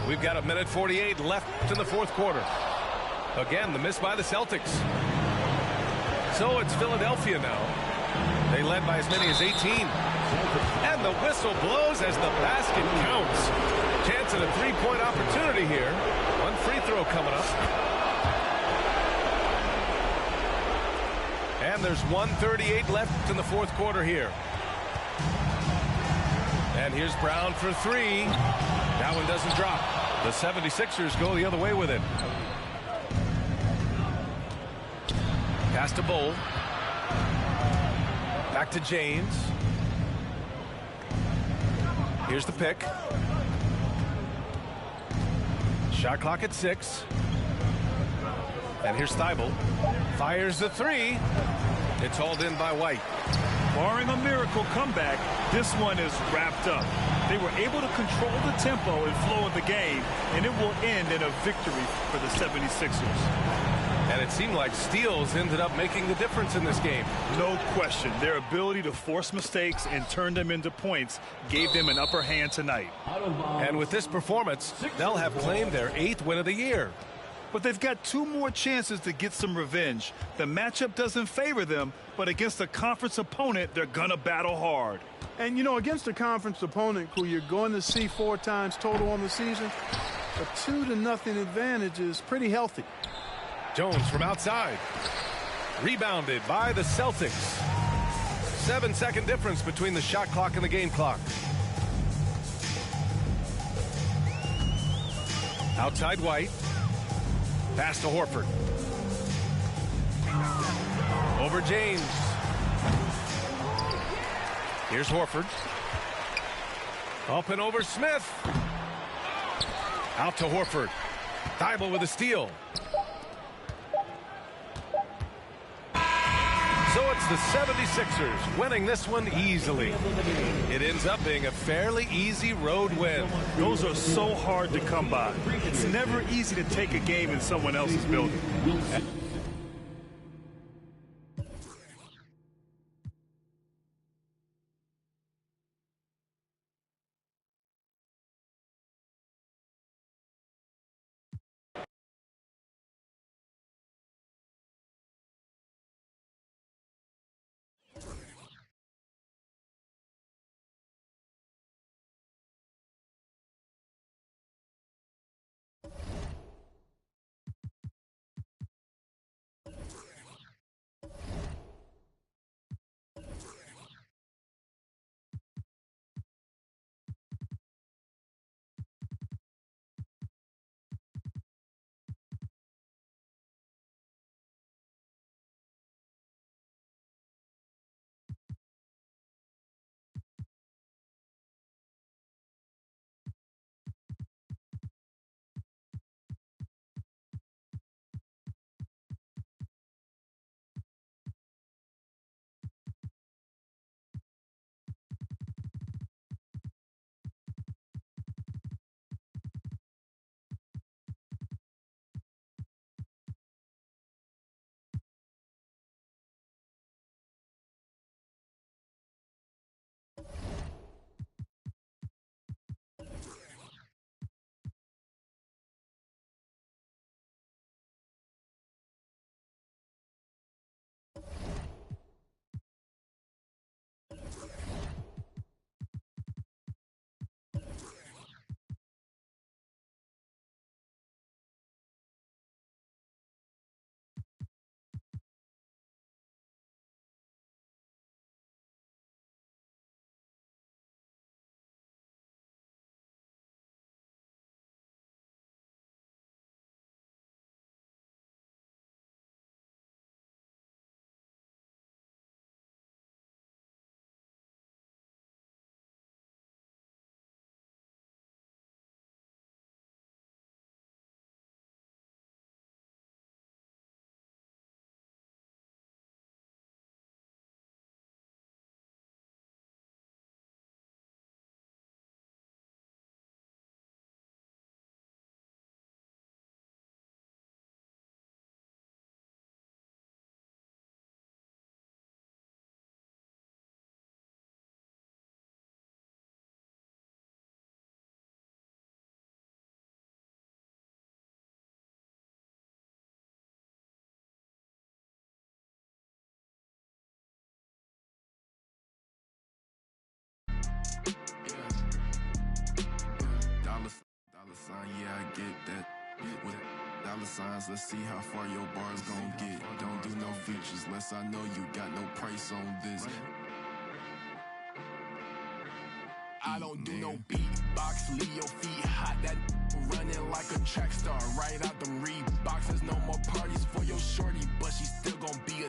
We've got 1:48 left in the fourth quarter. Again, the miss by the Celtics. So it's Philadelphia now. They led by as many as 18. And the whistle blows as the basket counts. Chance at a three-point opportunity here. One free throw coming up. And there's 1:38 left in the fourth quarter here. And here's Brown for three. That one doesn't drop. The 76ers go the other way with it. Pass to Bull. Back to James. Here's the pick. Shot clock at 6. And here's Thibault. Fires the 3. It's hauled in by White. Barring a miracle comeback, this one is wrapped up. They were able to control the tempo and flow of the game, and it will end in a victory for the 76ers. And it seemed like steals ended up making the difference in this game. No question. Their ability to force mistakes and turn them into points gave them an upper hand tonight. And with this performance, they'll have claimed their 8th win of the year. But they've got 2 more chances to get some revenge. The matchup doesn't favor them, but against a conference opponent, they're going to battle hard. And, you know, against a conference opponent who you're going to see 4 times total on the season, a 2-0 advantage is pretty healthy. Jones from outside. Rebounded by the Celtics. 7-second difference between the shot clock and the game clock. Outside White. Pass to Horford. Over James. Here's Horford. Up and over Smith. Out to Horford. Thibault with a steal. So it's the 76ers winning this one easily. It ends up being a fairly easy road win. Those are so hard to come by. It's never easy to take a game in someone else's building. Yeah, I get that. With dollar signs, let's see how far your bar's gon' get. Don't do no features, less I know you got no price on this. I don't do no beatbox, leave your feet hot. That running like a track star, right out them Reeboks. There's no more parties for your shorty, but she still gon' be a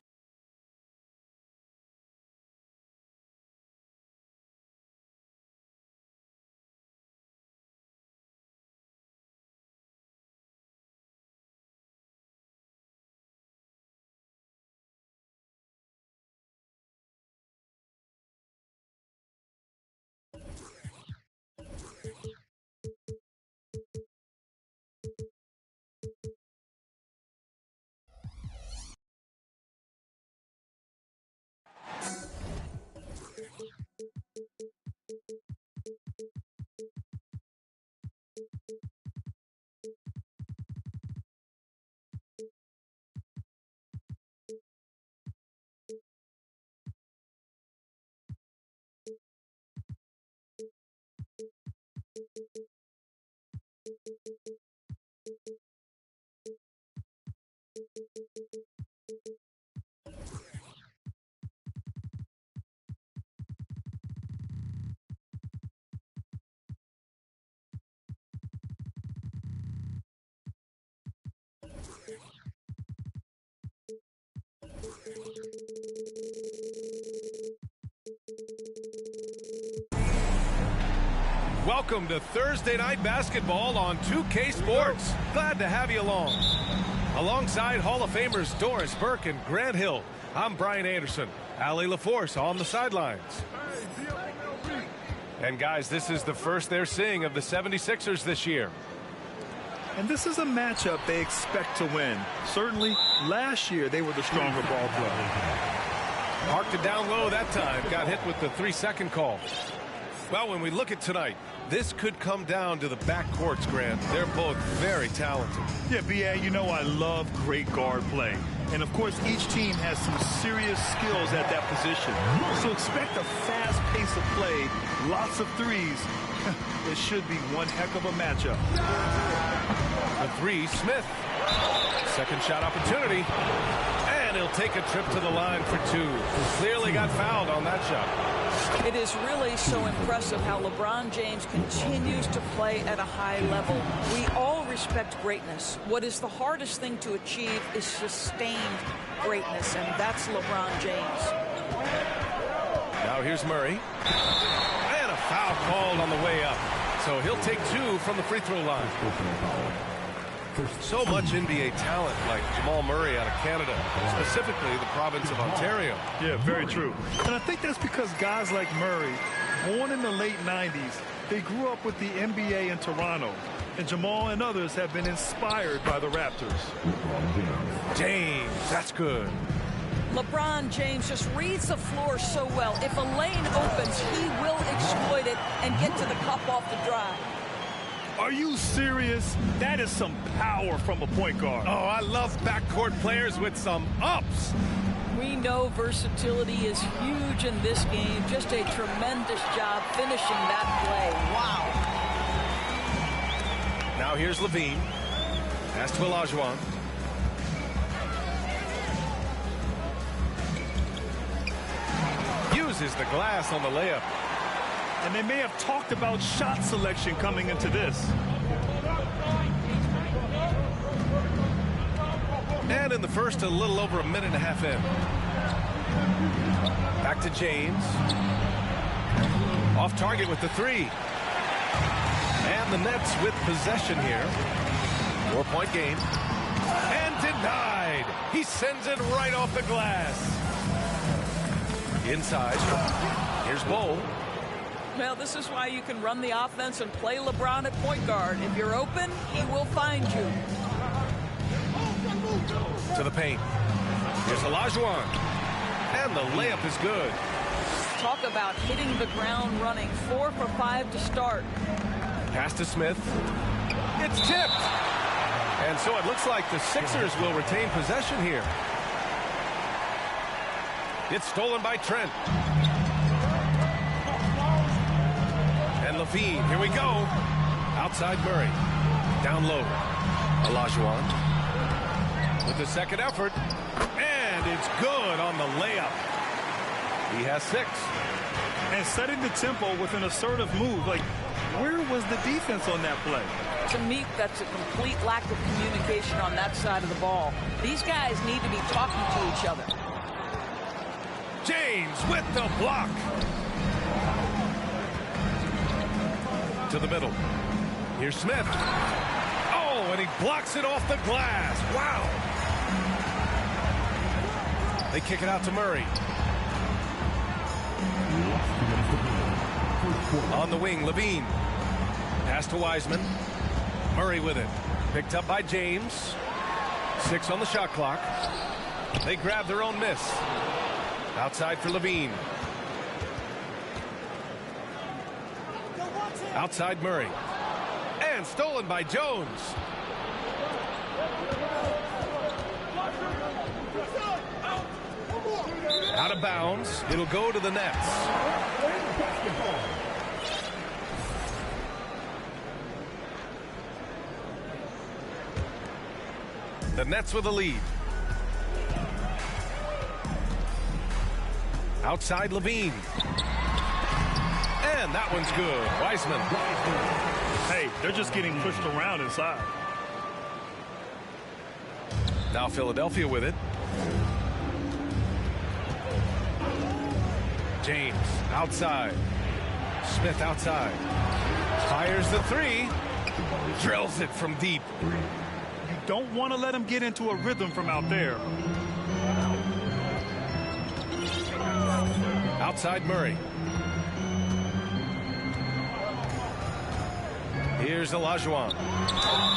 Welcome to Thursday Night Basketball on 2K Sports. Glad to have you along. Alongside Hall of Famers Doris Burke and Grant Hill, I'm Brian Anderson. Allie LaForce on the sidelines. And guys, this is the first they're seeing of the 76ers this year. And this is a matchup they expect to win. Certainly, last year they were the stronger ball player. Parked it down low that time. Got hit with the 3-second call. Well, when we look at tonight, this could come down to the backcourts, Grant. They're both very talented. Yeah, B.A., you know I love great guard play. And, of course, each team has some serious skills at that position. So expect a fast pace of play, lots of threes. It should be one heck of a matchup. The three, Smith. Second shot opportunity. And he'll take a trip to the line for two. Clearly got fouled on that shot. It is really so impressive how LeBron James continues to play at a high level. We all respect greatness. What is the hardest thing to achieve is sustained greatness, and that's LeBron James. Now here's Murray. And a foul called on the way up. So he'll take two from the free throw line. So much NBA talent like Jamal Murray out of Canada, specifically the province of Ontario. Yeah, very true. And I think that's because guys like Murray, born in the late 90s, they grew up with the NBA in Toronto. And Jamal and others have been inspired by the Raptors. James, that's good. LeBron James just reads the floor so well. If a lane opens, he will exploit it and get to the cup off the drive. Are you serious? That is some power from a point guard. Oh, I love backcourt players with some ups. We know versatility is huge in this game. Just a tremendous job finishing that play. Wow. Now here's Levine. Pass to Olajuwon. Uses the glass on the layup. And they may have talked about shot selection coming into this. And in the first, a little over a minute and a half in. Back to James. Off target with the three. And the Nets with possession here. 4-point game. And denied. He sends it right off the glass. Inside. Here's Bowl. Well, this is why you can run the offense and play LeBron at point guard. If you're open, he will find you. To the paint. Here's Olajuwon. And the layup is good. Talk about hitting the ground running. 4 for 5 to start. Pass to Smith. It's tipped. And so it looks like the Sixers will retain possession here. It's stolen by Trent. And Levine, here we go. Outside Murray. Down low. Olajuwon. With the second effort. And it's good on the layup. He has 6. And setting the tempo with an assertive move. Like, where was the defense on that play? To me, that's a complete lack of communication on that side of the ball. These guys need to be talking to each other. James with the block. To the middle. Here's Smith. Oh, and he blocks it off the glass. Wow. They kick it out to Murray. On the wing, Levine. Pass to Wiseman. Murray with it. Picked up by James. 6 on the shot clock. They grab their own miss. Outside for Levine. Outside Murray. And stolen by Jones. Out of bounds. It'll go to the Nets. The Nets with a lead. Outside Levine. And that one's good. Wiseman. Hey, they're just getting pushed around inside. Now Philadelphia with it. James outside. Smith outside. Fires the three. Drills it from deep. You don't want to let him get into a rhythm from out there. Outside Murray. Here's Olajuwon.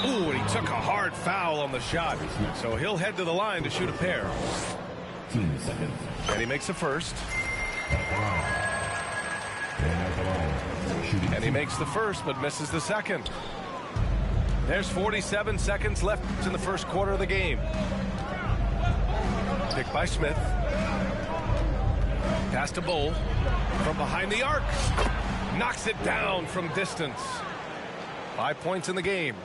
Ooh, and he took a hard foul on the shot. So he'll head to the line to shoot a pair. 15 seconds. And he makes the first. And he makes the first, but misses the second. There's 47 seconds left in the first quarter of the game. Picked by Smith. Pass to Bull. From behind the arc. Knocks it down from distance. 5 points in the game.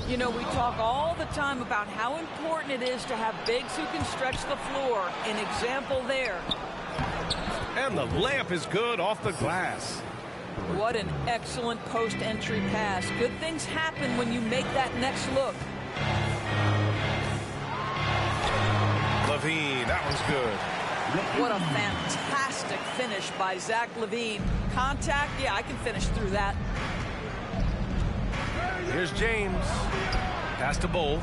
You know, we talk all the time about how important it is to have bigs who can stretch the floor. An example there. And the layup is good off the glass. What an excellent post-entry pass. Good things happen when you make that next look. Levine, that one's good. What a fantastic finish by Zach LaVine. Contact, yeah, I can finish through that. Here's James. Pass to Bull.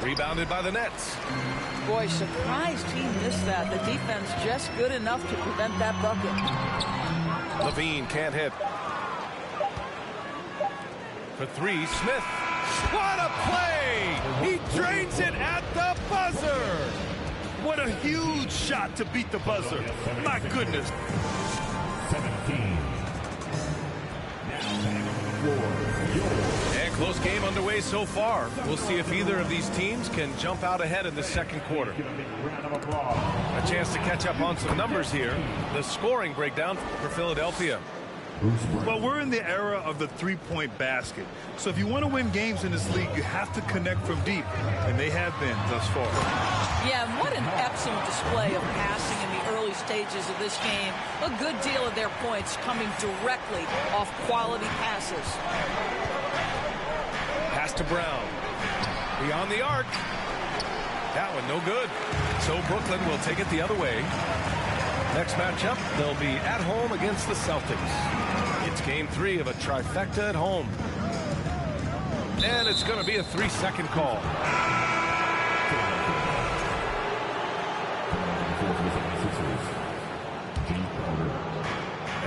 Rebounded by the Nets. Boy, surprised he missed that. The defense just good enough to prevent that bucket. Levine can't hit. For three, Smith. What a play! He drains it at the buzzer! What a huge shot to beat the buzzer. My goodness. 17. And close game underway so far. We'll see if either of these teams can jump out ahead in the second quarter. A chance to catch up on some numbers here. The scoring breakdown for Philadelphia. Well, we're in the era of the three-point basket. So if you want to win games in this league, you have to connect from deep. And they have been thus far. Yeah, and what an excellent display of passing in the early stages of this game. A good deal of their points coming directly off quality passes. Pass to Brown. Beyond the arc. That one no good. So Brooklyn will take it the other way. Next matchup, they'll be at home against the Celtics. It's game 3 of a trifecta at home. And it's going to be a 3-second call.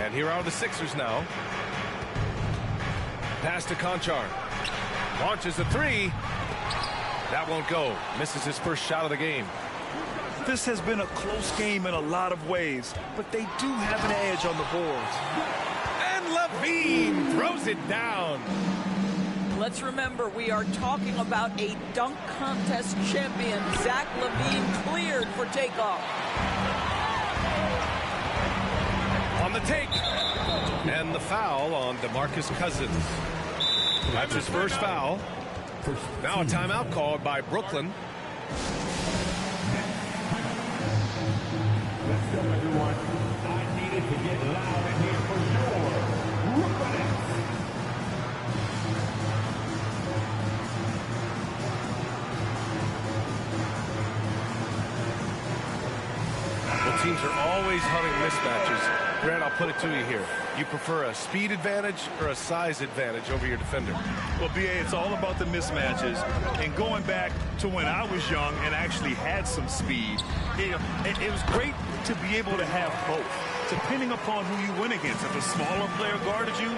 And here are the Sixers now. Pass to Conchar. Launches a three. That won't go. Misses his first shot of the game. This has been a close game in a lot of ways, but they do have an edge on the boards. And Levine throws it down. Let's remember, we are talking about a dunk contest champion. Zach LaVine cleared for takeoff. On the take. And the foul on DeMarcus Cousins. That's his first foul. Now a timeout called by Brooklyn. Let's go, everyone. I needed to get loud in here for your Brooklyn Nets. Well, teams are always hunting mismatches. Grant, I'll put it to you here. You prefer a speed advantage or a size advantage over your defender? Well, B.A., it's all about the mismatches. And going back to when I was young and actually had some speed, it was great to be able to have both, depending upon who you win against. If a smaller player guarded you,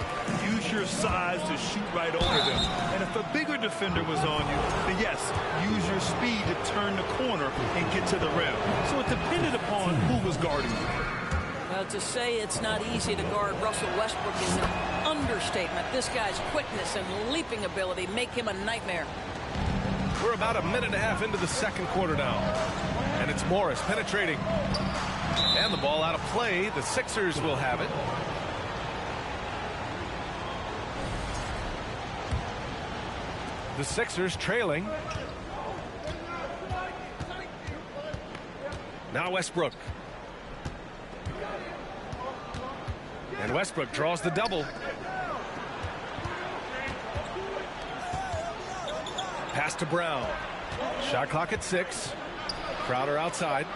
use your size to shoot right over them. And if a bigger defender was on you, then yes, use your speed to turn the corner and get to the rim. So it depended upon who was guarding you. Well, to say it's not easy to guard Russell Westbrook is an understatement. This guy's quickness and leaping ability make him a nightmare. We're about a minute and a half into the second quarter now. And it's Morris penetrating. And the ball out of play. The Sixers will have it. The Sixers trailing. Now Westbrook. And Westbrook draws the double. Pass to Brown. Shot clock at 6. Crowder outside.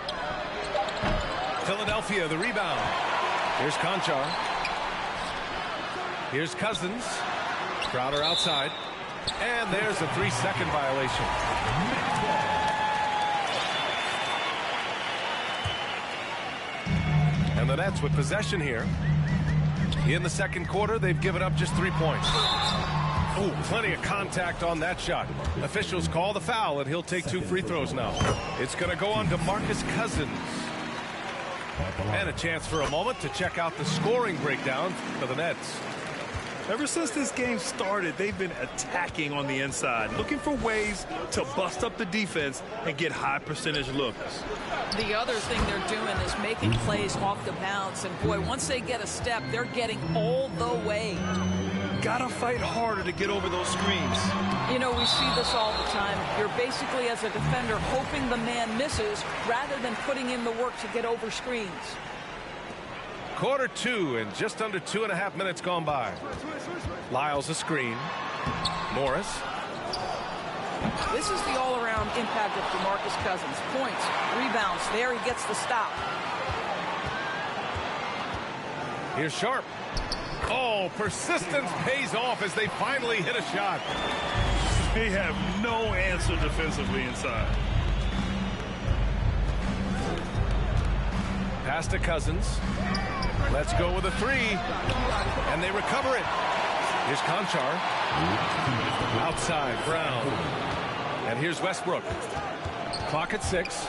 Philadelphia, the rebound. Here's Conchar. Here's Cousins. Crowder outside. And there's a 3-second violation. And the Nets with possession here. In the second quarter, they've given up just 3 points. Oh, plenty of contact on that shot. Officials call the foul, and he'll take 2 free throws now. It's going to go on to Marcus Cousins. And a chance for a moment to check out the scoring breakdown for the Nets. Ever since this game started, they've been attacking on the inside, looking for ways to bust up the defense and get high percentage looks. The other thing they're doing is making plays off the bounce. And, boy, once they get a step, they're getting all the way. Gotta fight harder to get over those screens. You know, we see this all the time. You're basically, as a defender, hoping the man misses rather than putting in the work to get over screens. Quarter 2 and just under 2.5 minutes gone by. Lyles a screen. Morris. This is the all-around impact of DeMarcus Cousins. Points, rebounds, there he gets the stop. Here's Sharp. Oh, persistence pays off as they finally hit a shot. They have no answer defensively inside. Pass to Cousins. Let's go with a 3. And they recover it. Here's Conchar. Outside, Brown. And here's Westbrook. Clock at 6.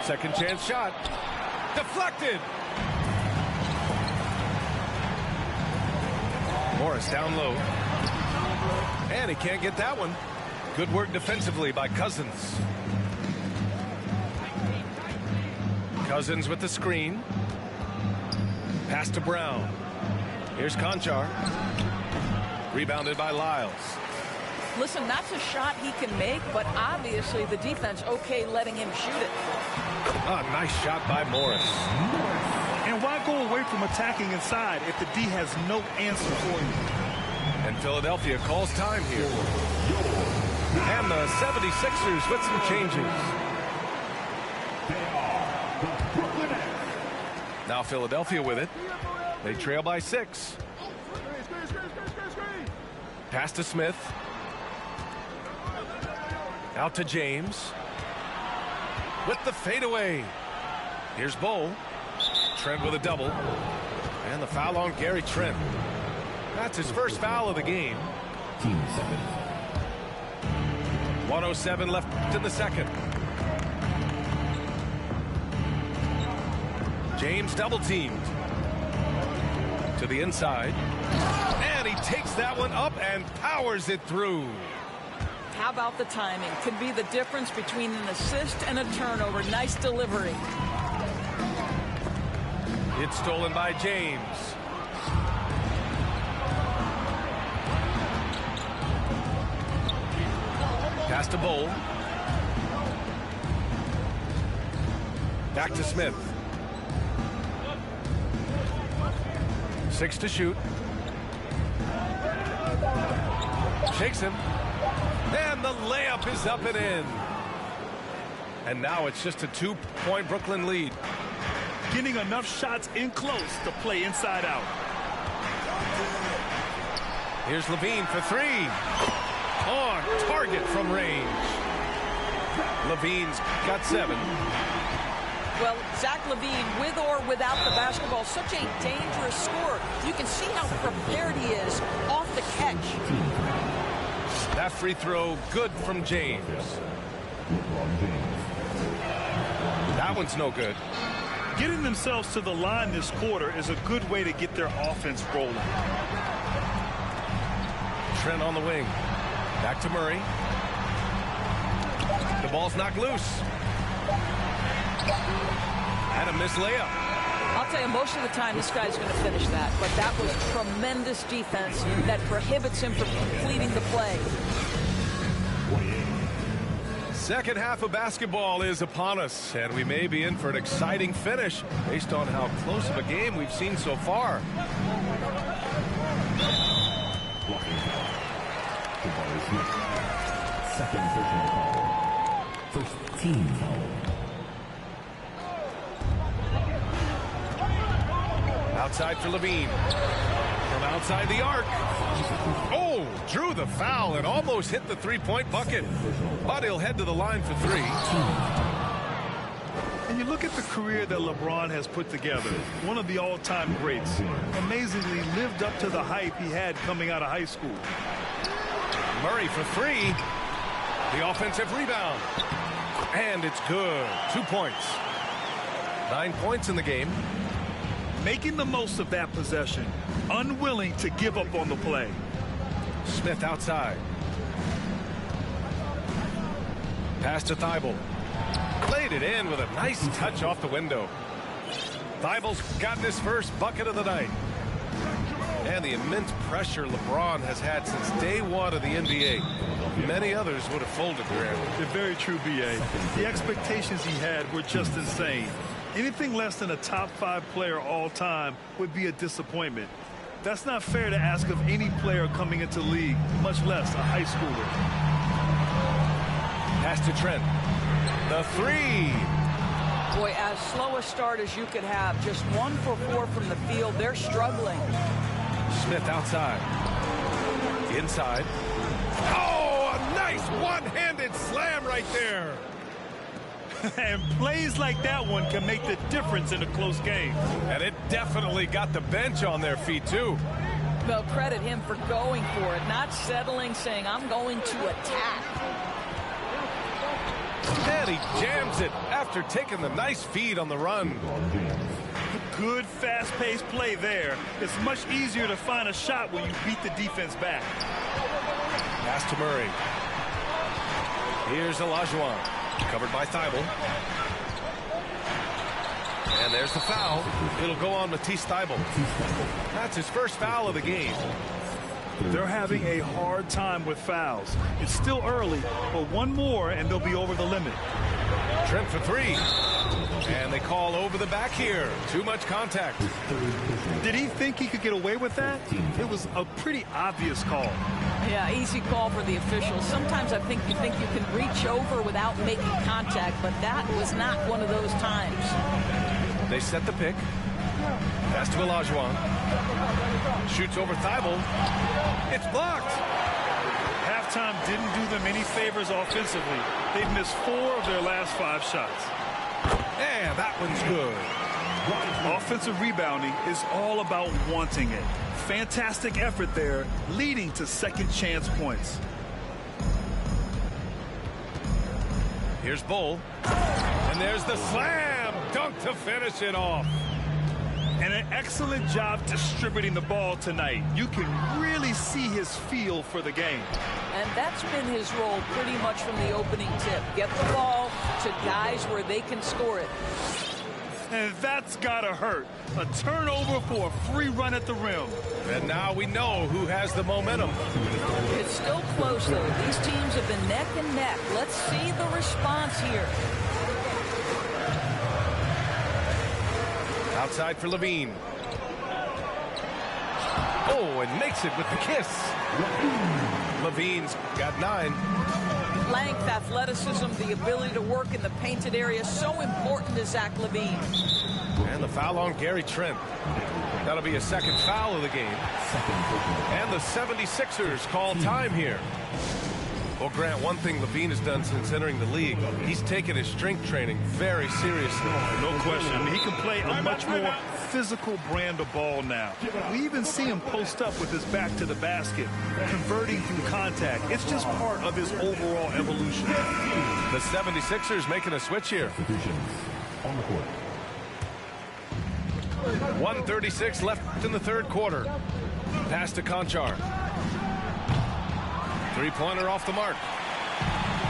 Second chance shot. Deflected. Morris down low. And he can't get that one. Good work defensively by Cousins. Cousins with the screen. Pass to Brown. Here's Conchar. Rebounded by Lyles. Listen, that's a shot he can make, but obviously the defense okay letting him shoot it. Nice shot by Morris. And why go away from attacking inside if the D has no answer for you? And Philadelphia calls time here. And the 76ers with some changes. Now Philadelphia with it. They trail by 6. Pass to Smith. Out to James. With the fadeaway. Here's Bowl. Trent with a double. And the foul on Gary Trent. That's his first foul of the game. Team 7. 1:07 left in the second. James double teamed. To the inside. And he takes that one up and powers it through. How about the timing? Could be the difference between an assist and a turnover. Nice delivery. It's stolen by James. Pass to Bowl. Back to Smith. 6 to shoot. Shakes him. And the layup is up and in. And now it's just a 2-point Brooklyn lead. Getting enough shots in close to play inside out. Here's Levine for 3. On target from range. Levine's got 7. Well, Zach Levine, with or without the basketball, such a dangerous scorer. You can see how prepared he is off the catch. That free throw good from James. That one's no good. Getting themselves to the line this quarter is a good way to get their offense rolling. Trent on the wing. Back to Murray. The ball's knocked loose. And a missed layup. I'll tell you, most of the time this guy's going to finish that. But that was tremendous defense that prohibits him from completing the play. Second half of basketball is upon us, and we may be in for an exciting finish based on how close of a game we've seen so far. Second personal foul. First team foul. Outside for Levine. From outside the arc. Oh, drew the foul and almost hit the three-point bucket. But he'll head to the line for three. And you look at the career that LeBron has put together. One of the all-time greats. Amazingly lived up to the hype he had coming out of high school. Murray for three. The offensive rebound. And it's good. 2 points. 9 points in the game. Making the most of that possession. Unwilling to give up on the play. Smith outside. Pass to Thibault. Played it in with a nice touch off the window. Thibault's gotten his first bucket of the night. And the immense pressure LeBron has had since day one of the NBA. Many others would have folded, Graham. They're very true, B.A. The expectations he had were just insane. Anything less than a top 5 player all time would be a disappointment. That's not fair to ask of any player coming into the league, much less a high schooler. Pass to Trent. The three. Boy, as slow a start as you could have. Just 1 for 4 from the field. They're struggling. Smith outside. Inside. Oh, a nice one-handed slam right there. And plays like that one can make the difference in a close game. And it definitely got the bench on their feet, too. They'll credit him for going for it, not settling, saying, I'm going to attack. And he jams it after taking the nice feed on the run. Good, fast-paced play there. It's much easier to find a shot when you beat the defense back. Pass to Murray. Here's Olajuwon. Covered by Thibault. And there's the foul. It'll go on Matisse Thibault. That's his first foul of the game. They're having a hard time with fouls. It's still early, but one more and they'll be over the limit. Trent for three. And they call over the back here. Too much contact. Did he think he could get away with that? It was a pretty obvious call. Yeah, easy call for the officials. Sometimes I think you can reach over without making contact, but that was not one of those times. They set the pick. Pass to Olajuwon. Shoots over Thibault. It's blocked. Halftime didn't do them any favors offensively. They've missed 4 of their last 5 shots. And that one's good. Offensive rebounding is all about wanting it. Fantastic effort there, leading to second chance points. Here's Bull. And there's the slam dunk to finish it off. And an excellent job distributing the ball tonight. You can really see his feel for the game. And that's been his role pretty much from the opening tip. Get the ball to guys where they can score it. And that's gotta hurt. A turnover for a free run at the rim. And now we know who has the momentum. It's still close, though. These teams have been neck and neck. Let's see the response here. Outside for Levine. Oh, and makes it with the kiss. Levine's got 9. Length, athleticism, the ability to work in the painted area, so important to Zach Levine. And the foul on Gary Trent. That'll be a second foul of the game. And the 76ers call time here. Well, Grant, one thing Levine has done since entering the league, he's taken his strength training very seriously. No question. He can play a much more physical brand of ball now. We even see him post up with his back to the basket, converting through contact. It's just part of his overall evolution. The 76ers making a switch here. 1:36 left in the third quarter. Pass to Conchar. Three-pointer off the mark.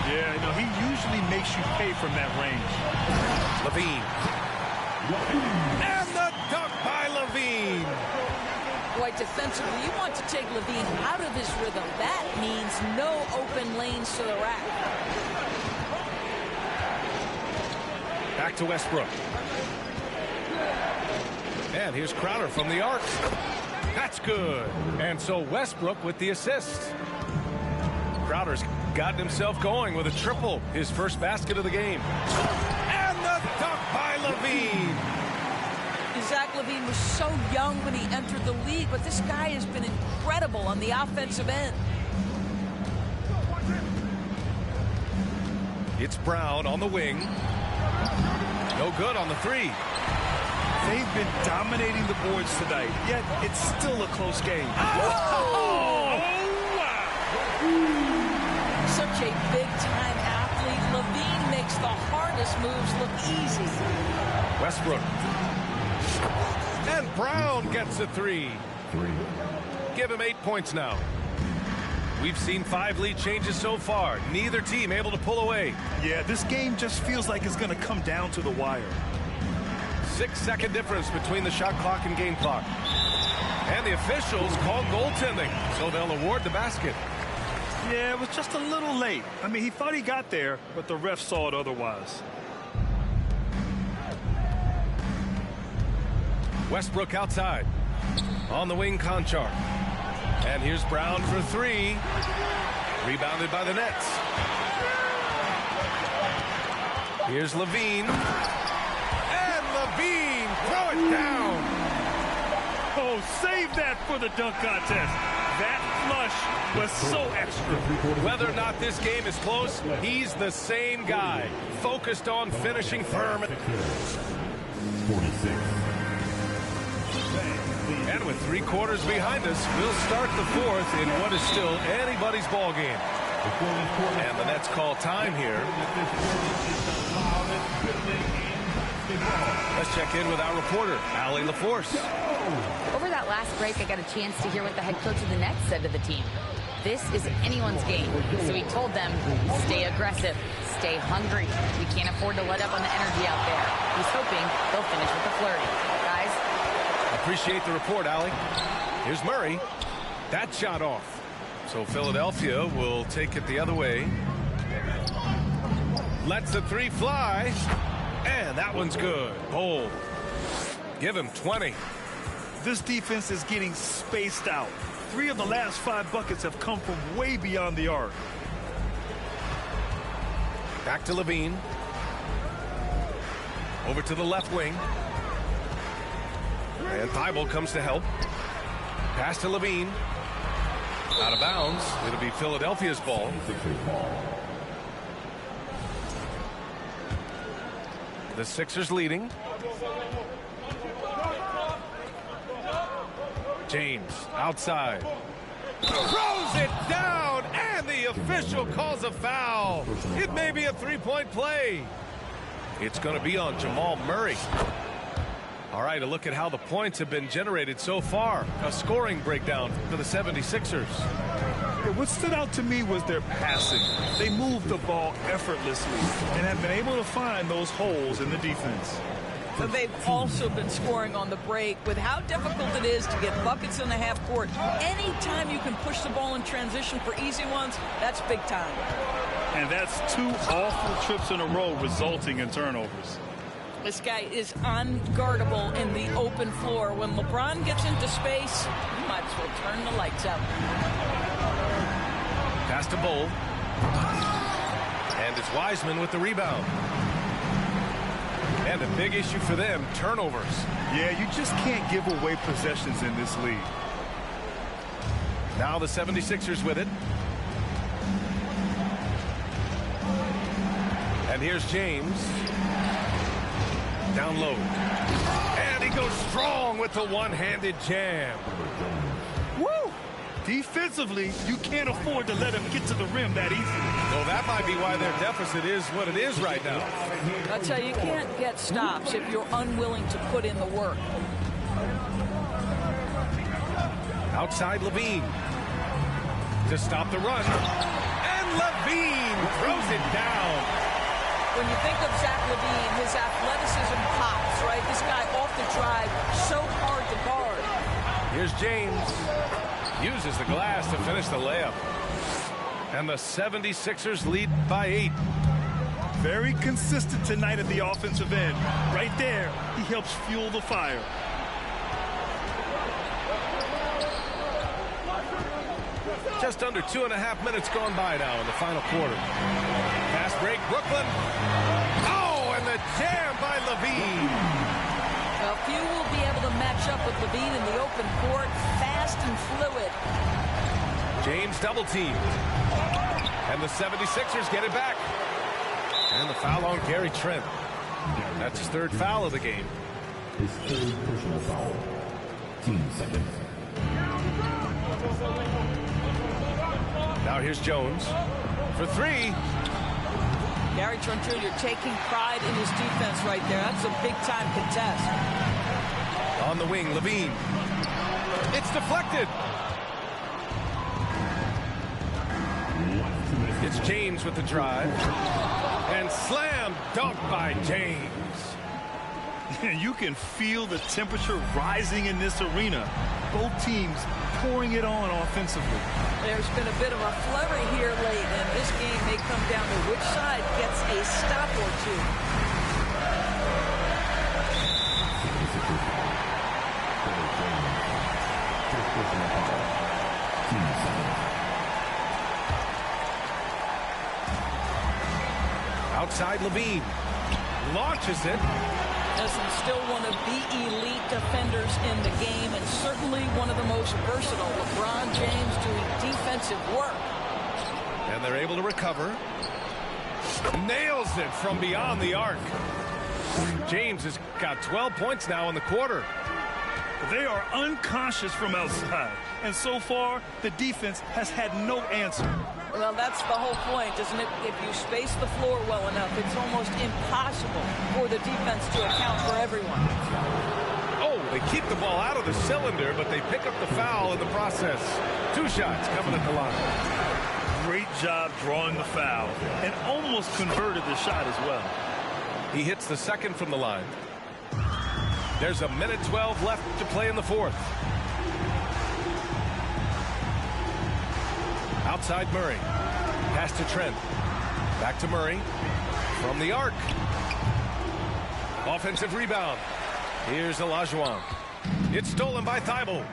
Yeah, you know, he usually makes you pay from that range. Levine. And the dunk by Levine. Boy, defensively, you want to take Levine out of his rhythm. That means no open lanes to the rack. Back to Westbrook. And here's Crowder from the arc. That's good. And so Westbrook with the assist. Crowder's gotten himself going with a triple. His first basket of the game. And the dunk by Levine. Zach LaVine was so young when he entered the league, but this guy has been incredible on the offensive end. It's Brown on the wing. No good on the three. They've been dominating the boards tonight, yet it's still a close game. Oh! Such a big-time athlete. LaVine makes the hardest moves look easy. Westbrook. And Brown gets a three. Give him 8 points now. We've seen 5 lead changes so far. Neither team able to pull away. Yeah, this game just feels like it's going to come down to the wire. 6-second difference between the shot clock and game clock. And the officials call goaltending, so they'll award the basket. Yeah, it was just a little late. I mean, he thought he got there, but the ref saw it otherwise. Westbrook outside. On the wing, Conchar. And here's Brown for three. Rebounded by the Nets. Here's Levine. And Levine, throw it down. Oh, save that for the dunk contest. That flush was so extra. Whether or not this game is close, he's the same guy. Focused on finishing firm. 46. And with 3 quarters behind us, we'll start the fourth in what is still anybody's ball game. And the Nets call time here. Let's check in with our reporter, Allie LaForce. Over that last break, I got a chance to hear what the head coach of the Nets said to the team. This is anyone's game. So he told them, stay aggressive, stay hungry. We can't afford to let up on the energy out there. He's hoping they'll finish with the flurry. Guys, appreciate the report, Allie. Here's Murray. That shot off. So Philadelphia will take it the other way. Lets the three fly. And that one's good. Bold. Give him 20. This defense is getting spaced out. 3 of the last 5 buckets have come from way beyond the arc. Back to Levine. Over to the left wing. And Thibault comes to help. Pass to Levine. Out of bounds. It'll be Philadelphia's ball. The Sixers leading. James outside. Throws it down, and the official calls a foul. It may be a 3-point play. It's going to be on Jamal Murray. All right, a look at how the points have been generated so far. A scoring breakdown for the 76ers. What stood out to me was their passing. They moved the ball effortlessly and have been able to find those holes in the defense. But they've also been scoring on the break. With how difficult it is to get buckets in the half court, anytime you can push the ball in transition for easy ones, that's big time. And that's 2 awful trips in a row resulting in turnovers. This guy is unguardable in the open floor. When LeBron gets into space, you might as well turn the lights out. Pass to Bull. And it's Wiseman with the rebound. And a big issue for them, turnovers. Yeah, you just can't give away possessions in this league. Now the 76ers with it. And here's James. Down low. And he goes strong with the one-handed jam. Woo! Defensively, you can't afford to let him get to the rim that easily. Well, that might be why their deficit is what it is right now. I'll tell you, you can't get stops if you're unwilling to put in the work. Outside Levine. To stop the run. And Levine throws it down. When you think of Zach LaVine, his athleticism pops, right? This guy off the drive, so hard to guard. Here's James. Uses the glass to finish the layup. And the 76ers lead by 8. Very consistent tonight at the offensive end. Right there, he helps fuel the fire. Just under 2.5 minutes gone by now in the final quarter. Fast break, Brooklyn. Oh, and the jam by Levine. Well, few will be able to match up with Levine in the open court. Fast and fluid. James double teamed. And the 76ers get it back. And the foul on Gary Trent. That's his 3rd foul of the game. His 3rd personal foul. Team seconds. Now here's Jones for 3. Gary Trent Jr. taking pride in his defense right there. That's a big-time contest. On the wing, Levine. It's deflected. It's James with the drive. And slam dunk by James. You can feel the temperature rising in this arena. Both teams pouring it on offensively. There's been a bit of a flurry here late, and this game may come down to which side gets a stop or two. Outside Levine. Launches it. Listen, still one of the elite defenders in the game, and certainly one of the most versatile. LeBron James doing defensive work. And they're able to recover. Nails it from beyond the arc. James has got 12 points now in the quarter. They are unconscious from outside, and so far the defense has had no answer. Well, that's the whole point, isn't it? If you space the floor well enough, it's almost impossible for the defense to account for everyone. Oh, they keep the ball out of the cylinder, but they pick up the foul in the process. 2 shots coming at the line. Great job drawing the foul, and almost converted the shot as well. He hits the 2nd from the line. There's a minute 12 left to play in the 4th. Outside Murray. Pass to Trent. Back to Murray. From the arc. Offensive rebound. Here's Olajuwon. It's stolen by Thibault.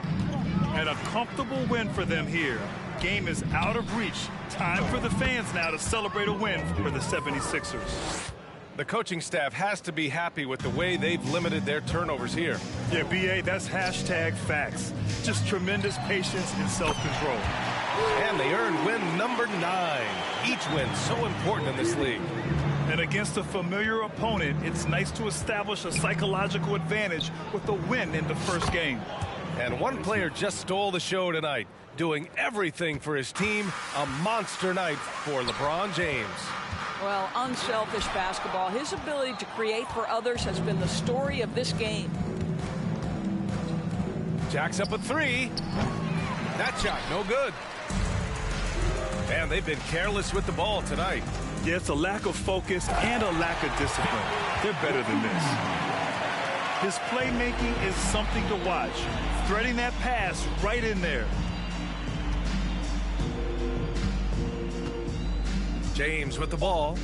And a comfortable win for them here. Game is out of reach. Time for the fans now to celebrate a win for the 76ers. The coaching staff has to be happy with the way they've limited their turnovers here. Yeah, B.A., that's hashtag facts. Just tremendous patience and self-control. And they earned win number 9. Each win so important in this league. And against a familiar opponent, it's nice to establish a psychological advantage with a win in the first game. And one player just stole the show tonight, doing everything for his team. A monster night for LeBron James. Well, unselfish basketball. His ability to create for others has been the story of this game. Jacks up a 3. That shot, no good. Man, they've been careless with the ball tonight. Yeah, it's a lack of focus and a lack of discipline. They're better than this. His playmaking is something to watch. Threading that pass right in there. James with the ball.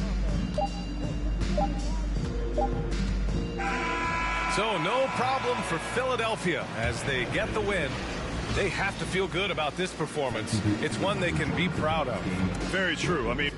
So no problem for Philadelphia as they get the win. They have to feel good about this performance. It's one they can be proud of. Very true. I mean,